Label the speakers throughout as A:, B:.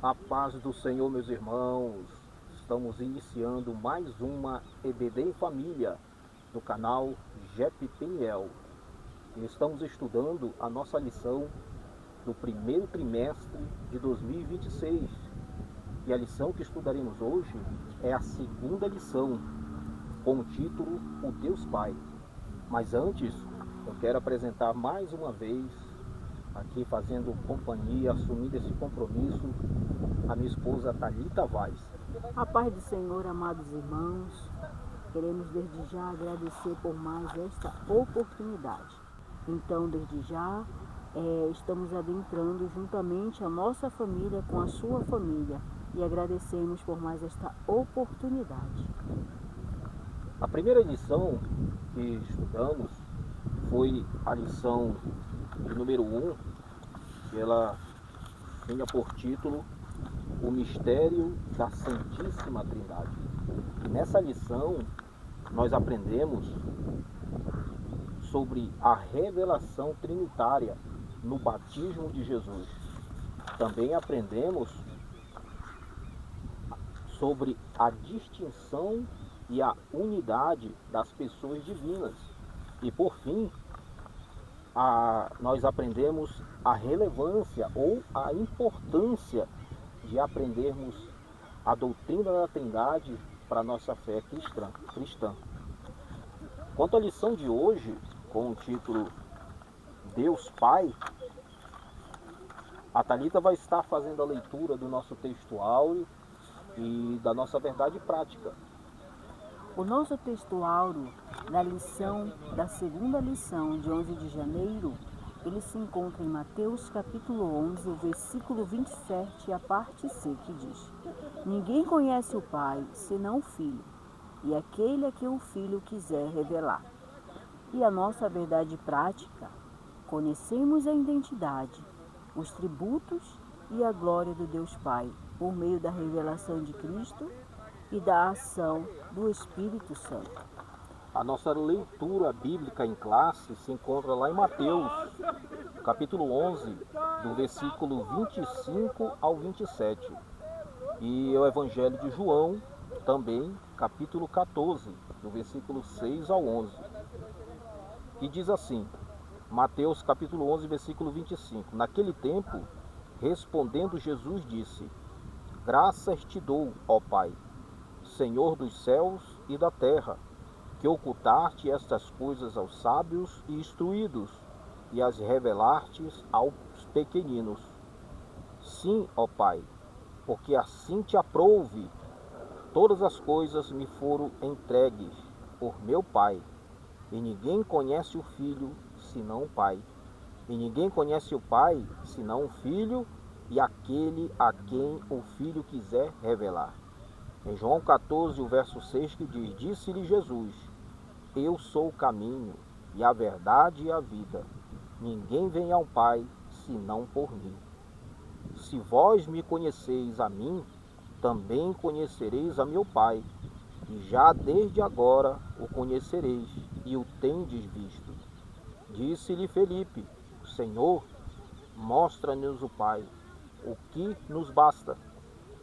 A: A paz do Senhor, meus irmãos. Estamos iniciando mais uma EBD em Família do canal JEP Peniel. E estamos estudando a nossa lição do primeiro trimestre de 2026. E a lição que estudaremos hoje é a segunda lição, com o título O Deus Pai. Mas antes, eu quero apresentar mais uma vez, aqui fazendo companhia, assumindo esse compromisso, a minha esposa Thalita Vaz.
B: A paz do Senhor, amados irmãos, queremos desde já agradecer por mais esta oportunidade. Então, desde já, estamos adentrando juntamente a nossa família com a sua família e agradecemos por mais esta oportunidade.
A: A primeira lição que estudamos foi a lição de número 1, que ela tinha por título O Mistério da Santíssima Trindade. E nessa lição nós aprendemos sobre a revelação trinitária no batismo de Jesus. Também aprendemos sobre a distinção e a unidade das pessoas divinas. E por fim, nós aprendemos a relevância ou a importância de aprendermos a doutrina da Trindade para a nossa fé cristã. Quanto à lição de hoje, com o título Deus Pai, a Thalita vai estar fazendo a leitura do nosso texto áureo e da nossa verdade prática.
B: O nosso texto áureo da segunda lição de 11 de janeiro, ele se encontra em Mateus capítulo 11, o versículo 27, a parte C, que diz: Ninguém conhece o Pai, senão o Filho, e aquele a quem o Filho quiser revelar. E a nossa verdade prática: conhecemos a identidade, os tributos e a glória do Deus Pai, por meio da revelação de Cristo e da ação do Espírito Santo.
A: A nossa leitura bíblica em classe se encontra lá em Mateus, capítulo 11, do versículo 25 ao 27. E o Evangelho de João, também, capítulo 14, do versículo 6 ao 11. E diz assim, Mateus capítulo 11, versículo 25. Naquele tempo, respondendo Jesus disse: Graças te dou, ó Pai, Senhor dos céus e da terra, que ocultaste estas coisas aos sábios e instruídos, e as revelastes aos pequeninos. Sim, ó Pai, porque assim te aprouve, todas as coisas me foram entregues por meu Pai, e ninguém conhece o Filho senão o Pai, e ninguém conhece o Pai senão o Filho e aquele a quem o Filho quiser revelar. Em João 14, o verso 6, que diz: Disse-lhe Jesus: Eu sou o caminho e a verdade e a vida. Ninguém vem ao Pai senão por mim. Se vós me conheceis a mim, também conhecereis a meu Pai, e já desde agora o conhecereis e o tendes visto. Disse-lhe Felipe: Senhor, mostra-nos o Pai, o que nos basta.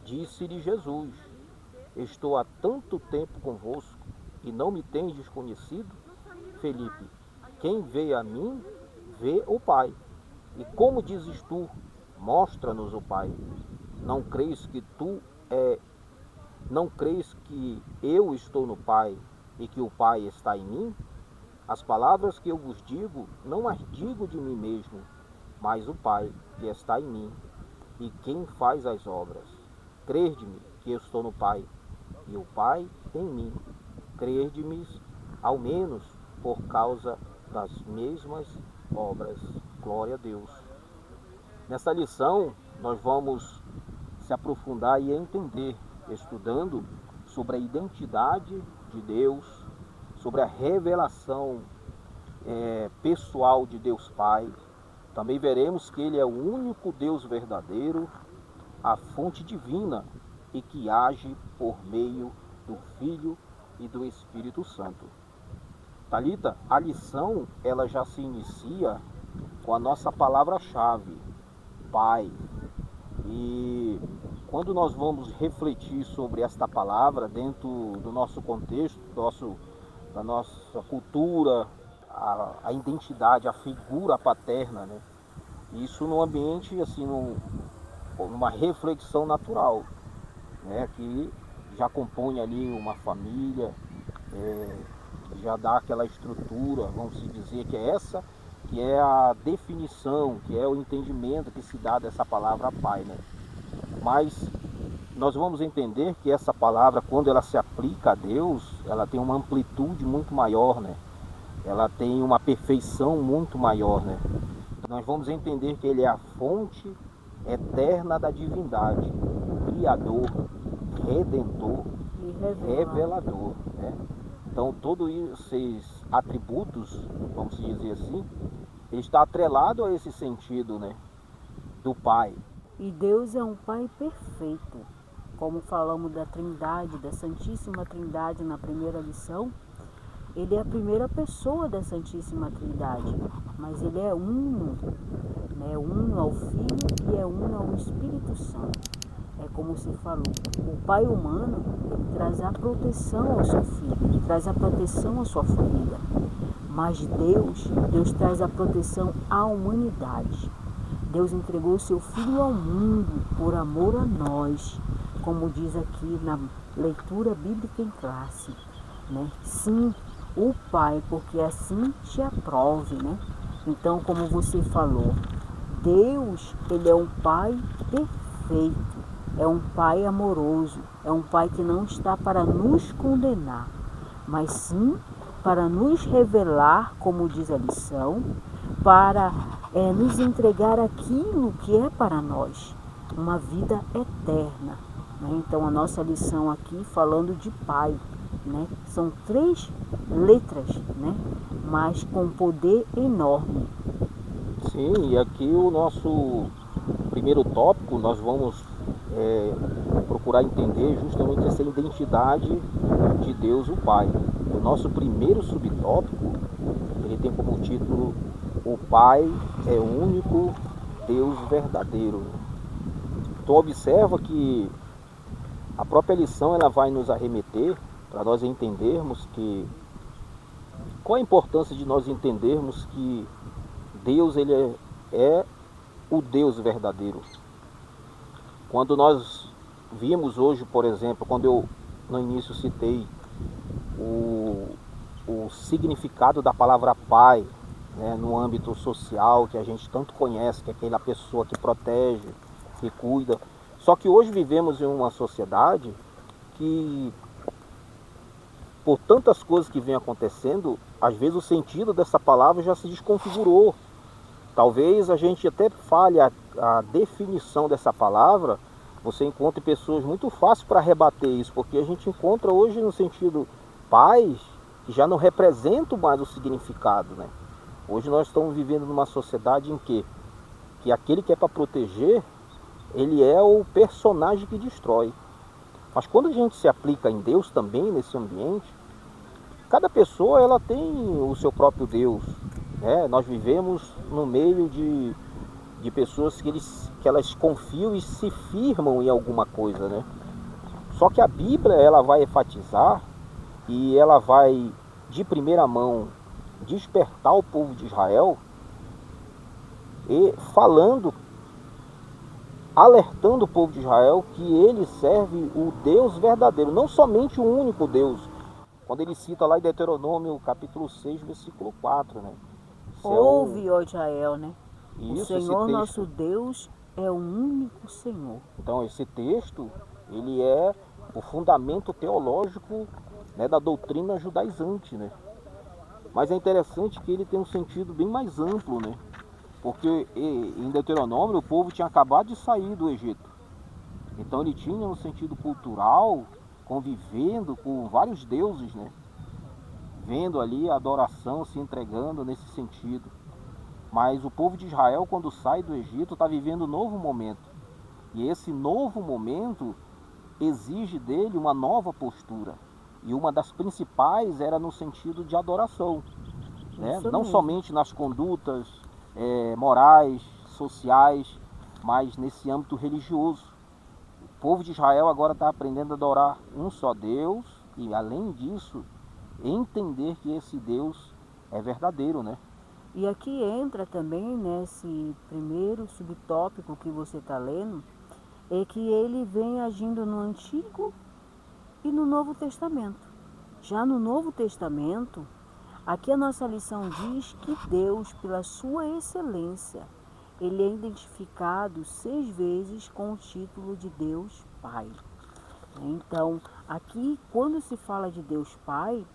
A: Disse-lhe Jesus: Estou há tanto tempo convosco e não me tendes conhecido? Felipe, quem vê a mim, vê o Pai. E como dizes tu, mostra-nos o Pai? Não creis que eu estou no Pai e que o Pai está em mim? As palavras que eu vos digo, não as digo de mim mesmo, mas o Pai que está em mim, e quem faz as obras. Crede-me que eu estou no Pai, e o Pai em mim. Crede-me ao menos por causa das mesmas obras. Glória a Deus. Nessa lição, nós vamos se aprofundar e entender, estudando sobre a identidade de Deus, sobre a revelação pessoal de Deus Pai. Também veremos que Ele é o único Deus verdadeiro, a fonte divina e que age por meio do Filho e do Espírito Santo. Thalita, a lição ela já se inicia com a nossa palavra-chave, Pai. E quando nós vamos refletir sobre esta palavra dentro do nosso contexto, da nossa cultura, a identidade, a figura paterna, né? Isso num ambiente, assim, numa reflexão natural, né? Que já compõe ali uma família, já dá aquela estrutura, vamos dizer que é essa, que é a definição, que é o entendimento que se dá dessa palavra pai, né? Mas nós vamos entender que essa palavra, quando ela se aplica a Deus, ela tem uma amplitude muito maior, né? Ela tem uma perfeição muito maior, né? Nós vamos entender que ele é a fonte eterna da divindade, criador, redentor e revelador, né? Então todos esses atributos, vamos dizer assim, ele está atrelado a esse sentido, né, do Pai.
B: E Deus é um Pai perfeito. Como falamos da Trindade, da Santíssima Trindade na primeira lição, ele é a primeira pessoa da Santíssima Trindade, mas ele é uno, né? Uno ao Filho e é uno ao Espírito Santo. É como se falou, o pai humano, ele traz a proteção ao seu filho, ele traz a proteção à sua família. Mas Deus traz a proteção à humanidade. Deus entregou o seu Filho ao mundo por amor a nós, como diz aqui na leitura bíblica em classe, né? Sim, o Pai, porque assim te aprove, né? Então, como você falou, Deus, ele é um Pai perfeito, é um Pai amoroso, é um Pai que não está para nos condenar, mas sim para nos revelar, como diz a lição, para nos entregar aquilo que é para nós, uma vida eterna, né? Então, a nossa lição aqui falando de Pai, né? São 3 letras, né? Mas com poder enorme.
A: Sim, e aqui o nosso primeiro tópico, nós vamos procurar entender justamente essa identidade de Deus, o Pai. O nosso primeiro subtópico, ele tem como título: o Pai é o único Deus verdadeiro. Então observa que a própria lição ela vai nos arremeter para nós entendermos qual a importância de nós entendermos que Deus ele é o Deus verdadeiro. Quando nós vimos hoje, por exemplo, quando eu no início citei o significado da palavra pai, né, no âmbito social que a gente tanto conhece, que é aquela pessoa que protege, que cuida. Só que hoje vivemos em uma sociedade que, por tantas coisas que vêm acontecendo, às vezes o sentido dessa palavra já se desconfigurou. Talvez a gente até fale a definição dessa palavra, você encontre pessoas muito fáceis para rebater isso, porque a gente encontra hoje no sentido pais que já não representam mais o significado, né? Hoje nós estamos vivendo numa sociedade em que aquele que é para proteger, ele é o personagem que destrói. Mas quando a gente se aplica em Deus também nesse ambiente, cada pessoa ela tem o seu próprio Deus, né? Nós vivemos no meio de pessoas que elas confiam e se firmam em alguma coisa, né? Só que a Bíblia ela vai enfatizar e ela vai de primeira mão despertar o povo de Israel e falando, alertando o povo de Israel que ele serve o Deus verdadeiro, não somente o único Deus. Quando ele cita lá em Deuteronômio capítulo 6, versículo 4, né?
B: Ouve, ó Israel, né?
A: Isso,
B: o Senhor nosso Deus é o único Senhor.
A: Então esse texto, ele é o fundamento teológico, né, da doutrina judaizante, né? Mas é interessante que ele tem um sentido bem mais amplo, né? Porque em Deuteronômio o povo tinha acabado de sair do Egito. Então ele tinha um sentido cultural, convivendo com vários deuses, né? Vendo ali a adoração se entregando nesse sentido. Mas o povo de Israel, quando sai do Egito, está vivendo um novo momento. E esse novo momento exige dele uma nova postura. E uma das principais era no sentido de adoração, né? Não somente nas condutas morais, sociais, mas nesse âmbito religioso. povo de Israel agora está aprendendo a adorar um só Deus e, além disso, entender que esse Deus é verdadeiro, né?
B: E aqui entra também nesse primeiro subtópico que você está lendo, é que ele vem agindo no Antigo e no Novo Testamento. Já no Novo Testamento, aqui a nossa lição diz que Deus, pela sua excelência, ele é identificado 6 vezes com o título de Deus Pai. Então, aqui, quando se fala de Deus Pai,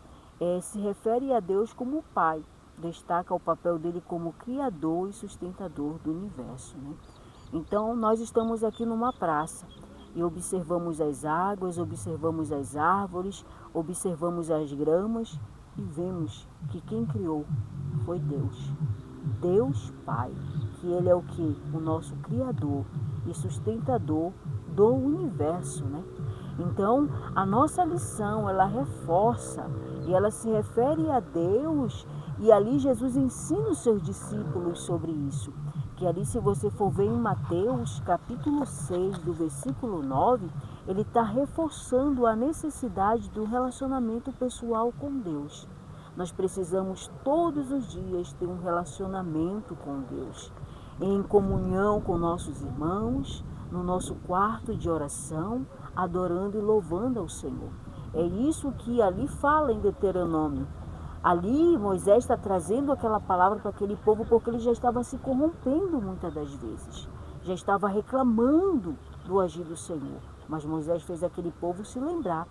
B: se refere a Deus como Pai. Destaca o papel dele como Criador e sustentador do universo, né? Então, nós estamos aqui numa praça e observamos as águas, observamos as árvores, observamos as gramas e vemos que quem criou foi Deus. Deus Pai, que ele é o que? O nosso Criador e sustentador do universo, né? Então, a nossa lição, ela reforça e ela se refere a Deus, e ali Jesus ensina os seus discípulos sobre isso. Que ali, se você for ver em Mateus, capítulo 6, do versículo 9, ele está reforçando a necessidade do relacionamento pessoal com Deus. Nós precisamos todos os dias ter um relacionamento com Deus, em comunhão com nossos irmãos, no nosso quarto de oração, adorando e louvando ao Senhor. É isso que ali fala em Deuteronômio. Ali Moisés está trazendo aquela palavra para aquele povo porque ele já estava se corrompendo muitas das vezes. Já estava reclamando do agir do Senhor. Mas Moisés fez aquele povo se lembrar.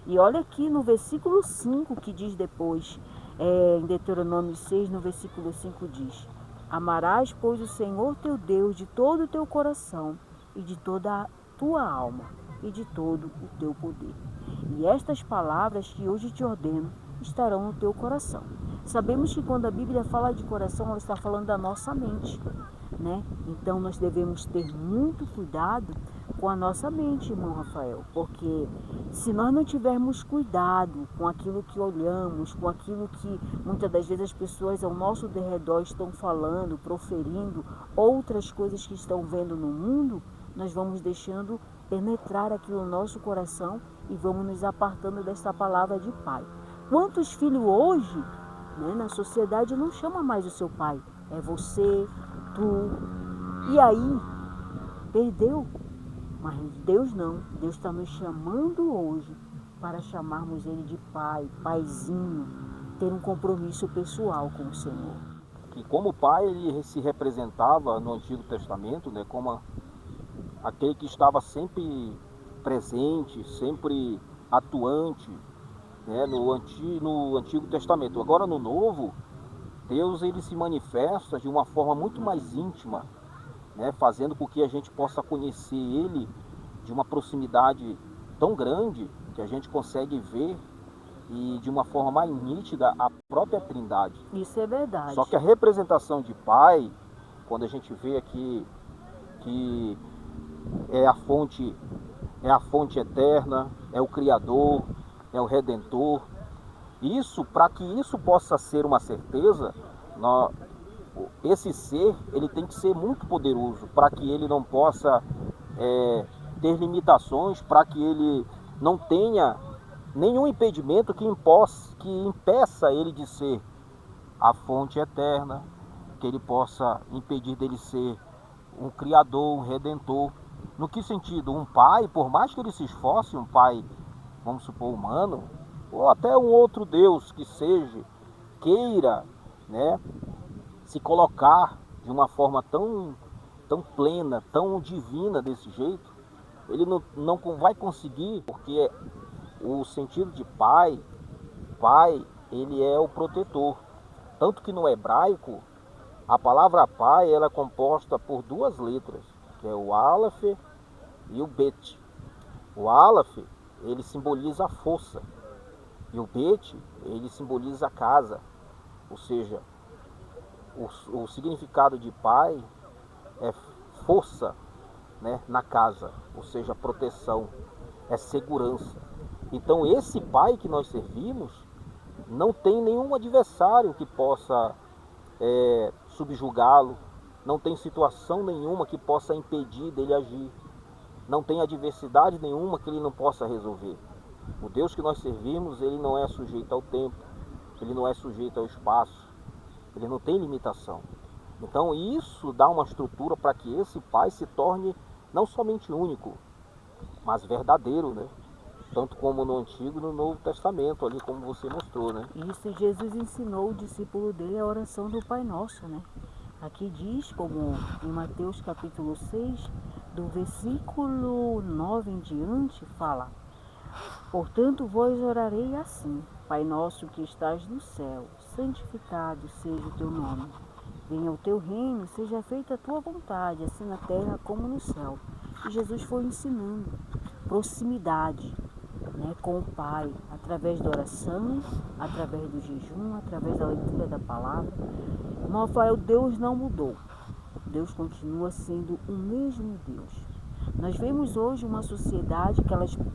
B: E olha aqui no versículo 5 que diz depois, em Deuteronômio 6, no versículo 5 diz: Amarás, pois, o Senhor teu Deus de todo o teu coração e de toda a tua alma e de todo o teu poder. E estas palavras que hoje te ordeno estarão no teu coração. Sabemos que quando a Bíblia fala de coração, ela está falando da nossa mente, né? Então nós devemos ter muito cuidado com a nossa mente, irmão Rafael, porque se nós não tivermos cuidado com aquilo que olhamos, com aquilo que muitas das vezes as pessoas ao nosso derredor estão falando, proferindo, outras coisas que estão vendo no mundo, nós vamos deixando penetrar aquilo no nosso coração e vamos nos apartando desta palavra de Pai. Quantos filhos hoje, né, na sociedade não chama mais o seu pai? É você, tu. E aí, perdeu. Mas Deus não. Deus está nos chamando hoje para chamarmos Ele de Pai, Paizinho, ter um compromisso pessoal com o Senhor.
A: Que como pai ele se representava no Antigo Testamento, né, como aquele que estava sempre presente, sempre atuante, né, no Antigo Testamento. Agora no Novo, Deus ele se manifesta de uma forma muito mais íntima, né, fazendo com que a gente possa conhecer Ele de uma proximidade tão grande que a gente consegue ver e de uma forma mais nítida a própria Trindade.
B: Isso é verdade.
A: Só que a representação de Pai, quando a gente vê aqui que é a fonte eterna, é o Criador, é o Redentor. Isso, para que isso possa ser uma certeza, esse ser ele tem que ser muito poderoso, para que ele não possa ter limitações, para que ele não tenha nenhum impedimento que impeça ele de ser a fonte eterna, que ele possa impedir dele ser um Criador, um Redentor. No que sentido? Um pai, por mais que ele se esforce, um pai, vamos supor, humano, ou até um outro Deus que seja, queira, né, se colocar de uma forma tão plena, tão divina desse jeito, ele não vai conseguir, porque o sentido de pai, ele é o protetor. Tanto que no hebraico, a palavra pai ela é composta por 2 letras, que é o Aleph e o Bet. O Aleph, ele simboliza a força, e o Bet, ele simboliza a casa. Ou seja, o significado de pai é força, né, na casa, ou seja, proteção, é segurança. Então esse pai que nós servimos não tem nenhum adversário que possa subjugá-lo, não tem situação nenhuma que possa impedir dele agir. não tem adversidade nenhuma que ele não possa resolver. O Deus que nós servimos, ele não é sujeito ao tempo, ele não é sujeito ao espaço, ele não tem limitação. Então isso dá uma estrutura para que esse Pai se torne não somente único, mas verdadeiro, né? Tanto como no Antigo e no Novo Testamento, ali como você mostrou, né?
B: Isso, Jesus ensinou o discípulo dele a oração do Pai Nosso, né? Aqui diz, como em Mateus capítulo 6, do versículo 9 em diante, fala: portanto, vós orarei assim: Pai nosso que estás no céu, santificado seja o teu nome. Venha o teu reino, seja feita a tua vontade, assim na terra como no céu. E Jesus foi ensinando proximidade, né, com o Pai, através da oração, através do jejum, através da leitura da palavra. Irmão Rafael, Deus não mudou. Deus continua sendo o mesmo Deus. Nós vemos hoje uma sociedade que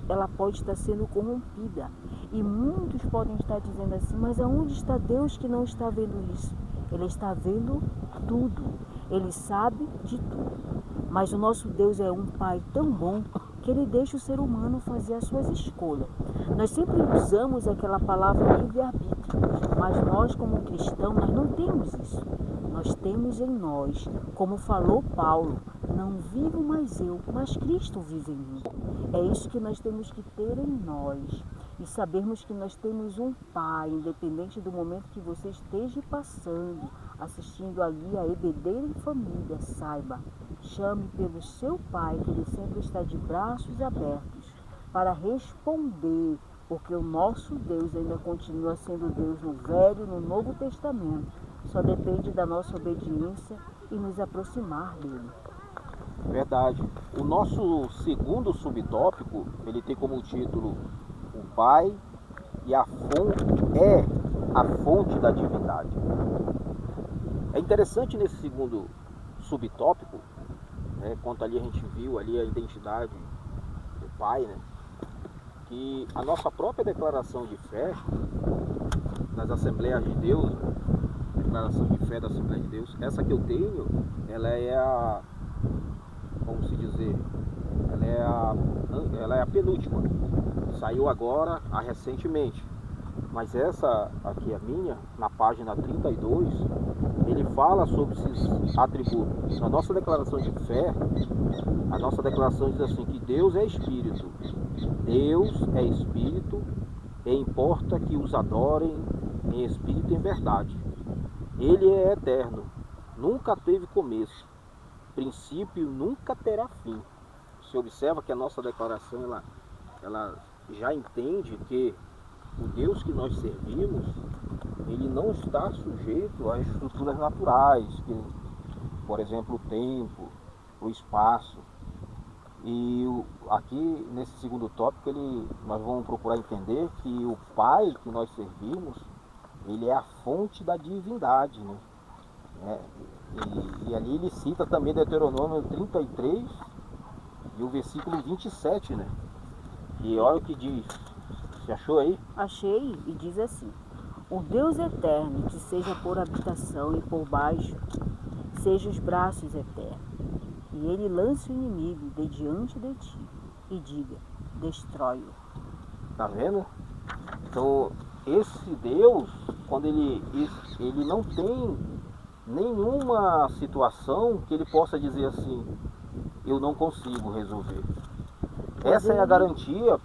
B: ela pode estar sendo corrompida. E muitos podem estar dizendo assim: mas aonde está Deus que não está vendo isso? Ele está vendo tudo. Ele sabe de tudo. Mas o nosso Deus é um Pai tão bom que Ele deixa o ser humano fazer as suas escolhas. Nós sempre usamos aquela palavra livre-arbítrio, mas nós como cristãos, nós não temos isso. Nós temos em nós, como falou Paulo: não vivo mais eu, mas Cristo vive em mim. É isso que nós temos que ter em nós. E sabermos que nós temos um Pai, independente do momento que você esteja passando, assistindo ali a EBD em família, saiba, chame pelo seu Pai, que Ele sempre está de braços abertos para responder, porque o nosso Deus ainda continua sendo Deus no Velho e no Novo Testamento. Só depende da nossa obediência e nos aproximar dele.
A: Verdade. O nosso segundo subtópico, ele tem como título o Pai e a fonte da divindade. É interessante nesse segundo subtópico, né, quanto ali a gente viu ali a identidade do Pai, né, que a nossa própria declaração de fé nas Assembleias de Deus, declaração de fé da Assembleia de Deus, essa que eu tenho, ela é a, vamos se dizer, ela é a penúltima, saiu agora, recentemente, mas essa aqui é minha, na página 32, ele fala sobre esses atributos. Na nossa declaração de fé, a nossa declaração diz assim, que Deus é Espírito. Deus é Espírito e importa que os adorem em Espírito e em verdade. Ele é eterno, nunca teve começo, princípio nunca terá fim. Você observa que a nossa declaração, ela já entende que o Deus que nós servimos, ele não está sujeito às estruturas naturais, que, por exemplo, o tempo, o espaço. E aqui, nesse segundo tópico, nós vamos procurar entender que o Pai que nós servimos, ele é a fonte da divindade, né? E ali ele cita também Deuteronômio 33 e o versículo 27, né? E olha o que diz. Você achou aí?
B: Achei, e diz assim: o Deus eterno te seja por habitação e por baixo seja os braços eternos, e ele lance o inimigo de diante de ti e diga: destrói-o.
A: Tá vendo? Então esse Deus, quando ele não tem nenhuma situação que ele possa dizer assim, eu não consigo resolver. Essa é a garantia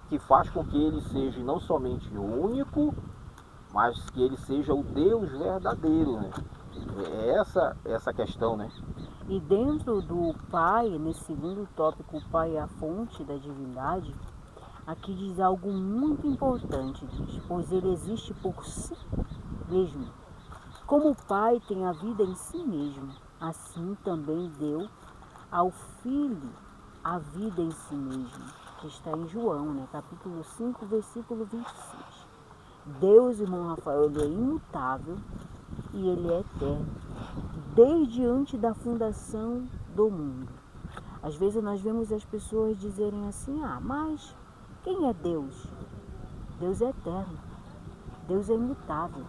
A: que faz com que ele seja não somente o único, mas que ele seja o Deus verdadeiro, né? É essa questão, né?
B: E dentro do Pai, nesse segundo tópico, o Pai é a fonte da divindade, aqui diz algo muito importante, diz: pois ele existe por si mesmo. Como o Pai tem a vida em si mesmo, assim também deu ao Filho a vida em si mesmo, que está em João, né, capítulo 5, versículo 26. Deus, irmão Rafael, ele é imutável e ele é eterno, desde antes da fundação do mundo. Às vezes nós vemos as pessoas dizerem assim: mas quem é Deus? Deus é eterno, Deus é imutável.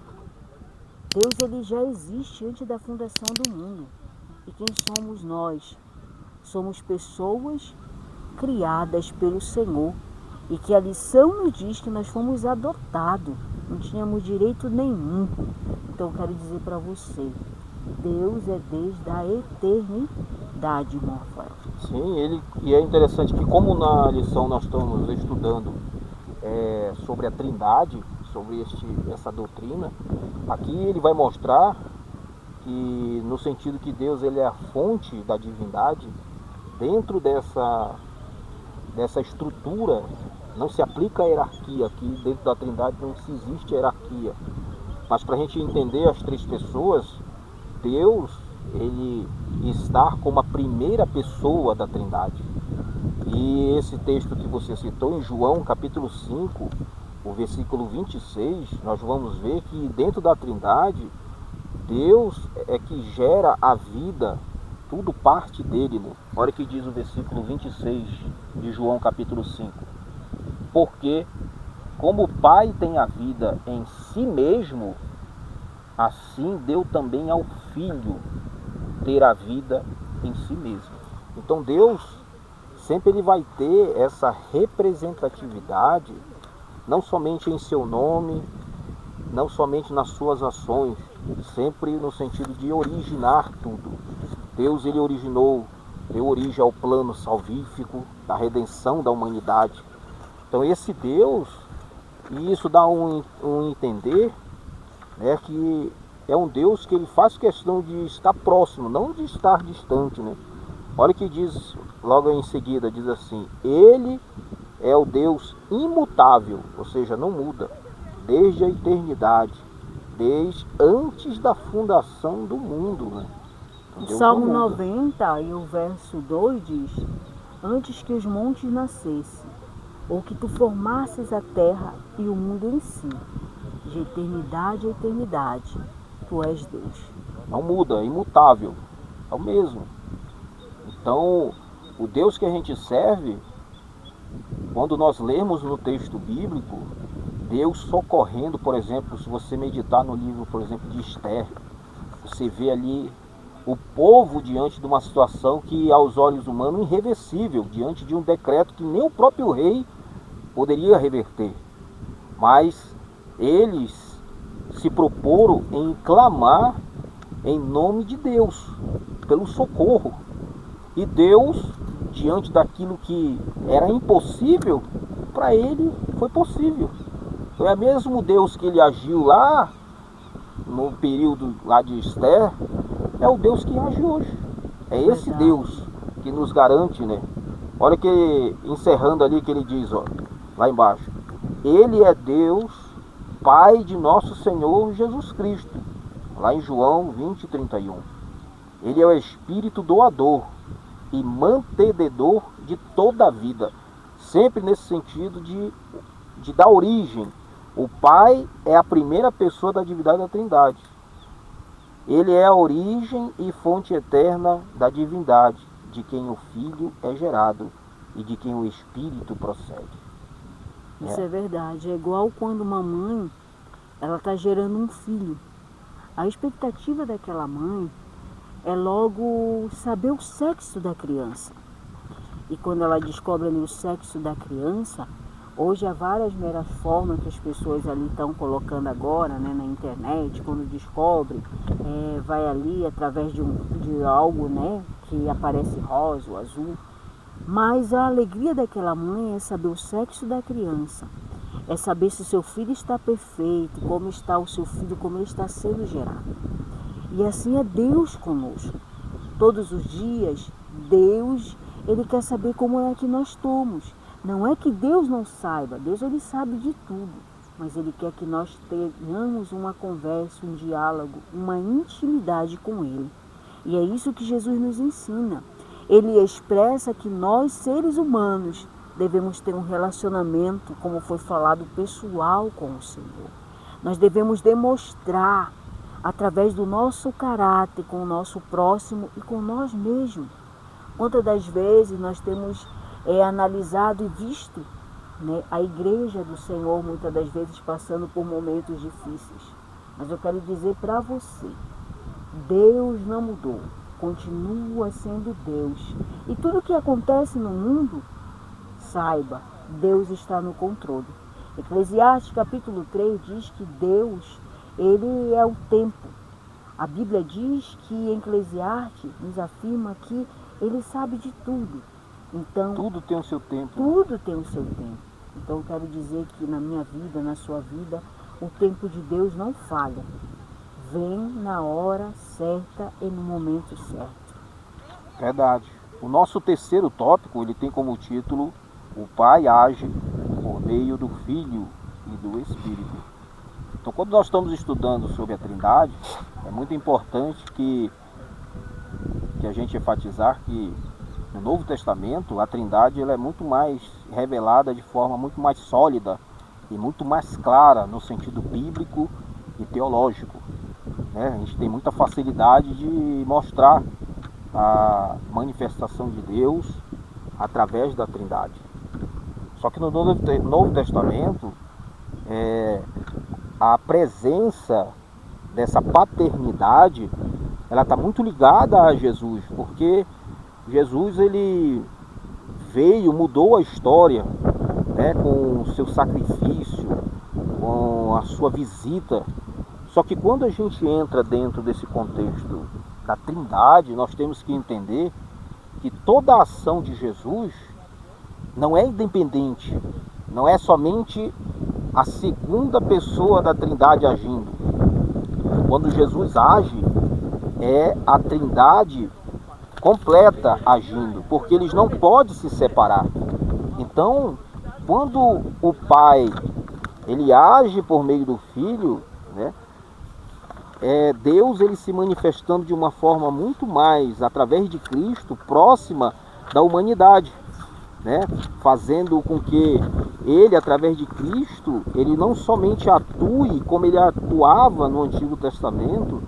B: Deus, ele já existe antes da fundação do mundo. E quem somos nós? Somos pessoas criadas pelo Senhor. E que a lição nos diz que nós fomos adotados, não tínhamos direito nenhum. Então eu quero dizer para você, Deus é desde a eternidade, irmão Rafael.
A: Sim, e é interessante que como na lição nós estamos estudando sobre a Trindade, sobre essa doutrina, aqui ele vai mostrar que no sentido que Deus ele é a fonte da divindade, dentro dessa estrutura não se aplica a hierarquia, aqui dentro da Trindade não se existe hierarquia, mas para a gente entender as três pessoas, Deus ele está como a primeira pessoa da Trindade. E esse texto que você citou em João capítulo 5, o versículo 26, nós vamos ver que dentro da Trindade, Deus é que gera a vida, tudo parte dele, né? Olha que diz o versículo 26 de João capítulo 5. Porque como o Pai tem a vida em si mesmo, assim deu também ao Filho ter a vida em si mesmo. Então Deus sempre ele vai ter essa representatividade, não somente em seu nome, não somente nas suas ações, sempre no sentido de originar tudo. Deus ele deu origem ao plano salvífico da redenção da humanidade. Então esse Deus, e isso dá um entender, né, que é um Deus que ele faz questão de estar próximo, não de estar distante, né? Olha o que diz logo em seguida, diz assim, ele é o Deus imutável, ou seja, não muda, desde a eternidade, desde antes da fundação do mundo, né?
B: O Salmo 90 e o verso 2 diz, antes que os montes nascessem, ou que tu formasses a terra e o mundo em si, de eternidade a eternidade, tu és Deus.
A: Não muda, é imutável, é o mesmo. Então, o Deus que a gente serve, quando nós lemos no texto bíblico, Deus socorrendo, por exemplo, se você meditar no livro, por exemplo, de Esther, você vê ali o povo diante de uma situação que aos olhos humanos é irreversível, diante de um decreto que nem o próprio rei poderia reverter. Mas eles se proporam em clamar em nome de Deus, pelo socorro. E Deus, diante daquilo que era impossível, para ele foi possível. Então é mesmo Deus que ele agiu lá, no período lá de Esther, é o Deus que age hoje. É esse Deus que nos garante, né? Olha que, encerrando ali, que ele diz, ó, lá embaixo. Ele é Deus, Pai de nosso Senhor Jesus Cristo. Lá em João 20:31. Ele é o Espírito doador e mantenedor de toda a vida. Sempre nesse sentido de dar origem. O Pai é a primeira pessoa da divindade da Trindade. Ele é a origem e fonte eterna da divindade, de quem o Filho é gerado e de quem o Espírito procede.
B: Isso é verdade. É igual quando uma mãe ela está gerando um filho. A expectativa daquela mãe é logo saber o sexo da criança. E quando ela descobre ali o sexo da criança, hoje há várias meras formas que as pessoas ali estão colocando agora, né, na internet, quando descobre, vai ali através de algo, né, que aparece rosa ou azul. Mas a alegria daquela mãe é saber o sexo da criança, é saber se o seu filho está perfeito, como está o seu filho, como ele está sendo gerado. E assim é Deus conosco. Todos os dias, Deus, ele quer saber como é que nós estamos. Não é que Deus não saiba, Deus ele sabe de tudo, mas ele quer que nós tenhamos uma conversa, um diálogo, uma intimidade com ele. E é isso que Jesus nos ensina. Ele expressa que nós, seres humanos, devemos ter um relacionamento, como foi falado, pessoal com o Senhor. Nós devemos demonstrar, através do nosso caráter, com o nosso próximo e com nós mesmos. Quantas das vezes nós temos analisado e visto, né, a igreja do Senhor, muitas das vezes passando por momentos difíceis. Mas eu quero dizer para você, Deus não mudou, continua sendo Deus. E tudo que acontece no mundo saiba, Deus está no controle. Eclesiastes capítulo 3 diz que Deus, ele é o tempo. A Bíblia diz que em Eclesiastes nos afirma que ele sabe de tudo. Então,
A: tudo tem o seu tempo.
B: Tudo tem o seu tempo. Então eu quero dizer que na minha vida, na sua vida, o tempo de Deus não falha. Vem na hora certa e no momento certo.
A: Verdade. O nosso terceiro tópico, ele tem como título: o Pai age por meio do Filho e do Espírito. Então, quando nós estamos estudando sobre a Trindade, é muito importante que a gente enfatizar que no Novo Testamento a Trindade ela é muito mais revelada de forma muito mais sólida e muito mais clara no sentido bíblico e teológico, né? A gente tem muita facilidade de mostrar a manifestação de Deus através da Trindade. Só que no Novo Testamento, a presença dessa paternidade, ela está muito ligada a Jesus, porque Jesus, ele veio, mudou a história, né, com o seu sacrifício, com a sua visita. Só que quando a gente entra dentro desse contexto da Trindade, nós temos que entender que toda a ação de Jesus não é independente, não é somente a segunda pessoa da Trindade agindo. Quando Jesus age, é a Trindade completa agindo, porque eles não podem se separar. Então, quando o Pai ele age por meio do Filho, né, Deus ele se manifestando de uma forma muito mais, através de Cristo, próxima da humanidade, né, fazendo com que ele, através de Cristo, ele não somente atue como ele atuava no Antigo Testamento,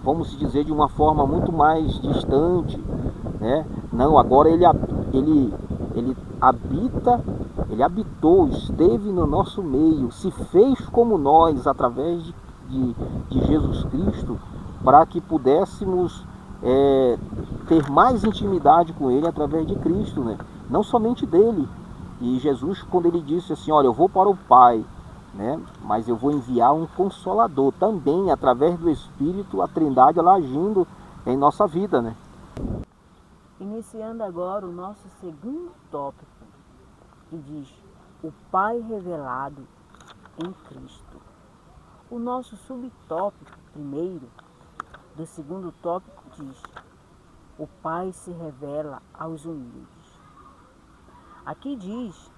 A: vamos dizer, de uma forma muito mais distante, né? Não, agora ele habita, ele habitou, esteve no nosso meio, se fez como nós através de Jesus Cristo, para que pudéssemos ter mais intimidade com ele através de Cristo, né? Não somente dele. E Jesus, quando ele disse assim, olha, eu vou para o Pai, né, mas eu vou enviar um Consolador também, através do Espírito, a Trindade ela agindo em nossa vida, né?
B: Iniciando agora o nosso segundo tópico, que diz o Pai revelado em Cristo. O nosso subtópico primeiro do segundo tópico diz: o Pai se revela aos humildes. Aqui diz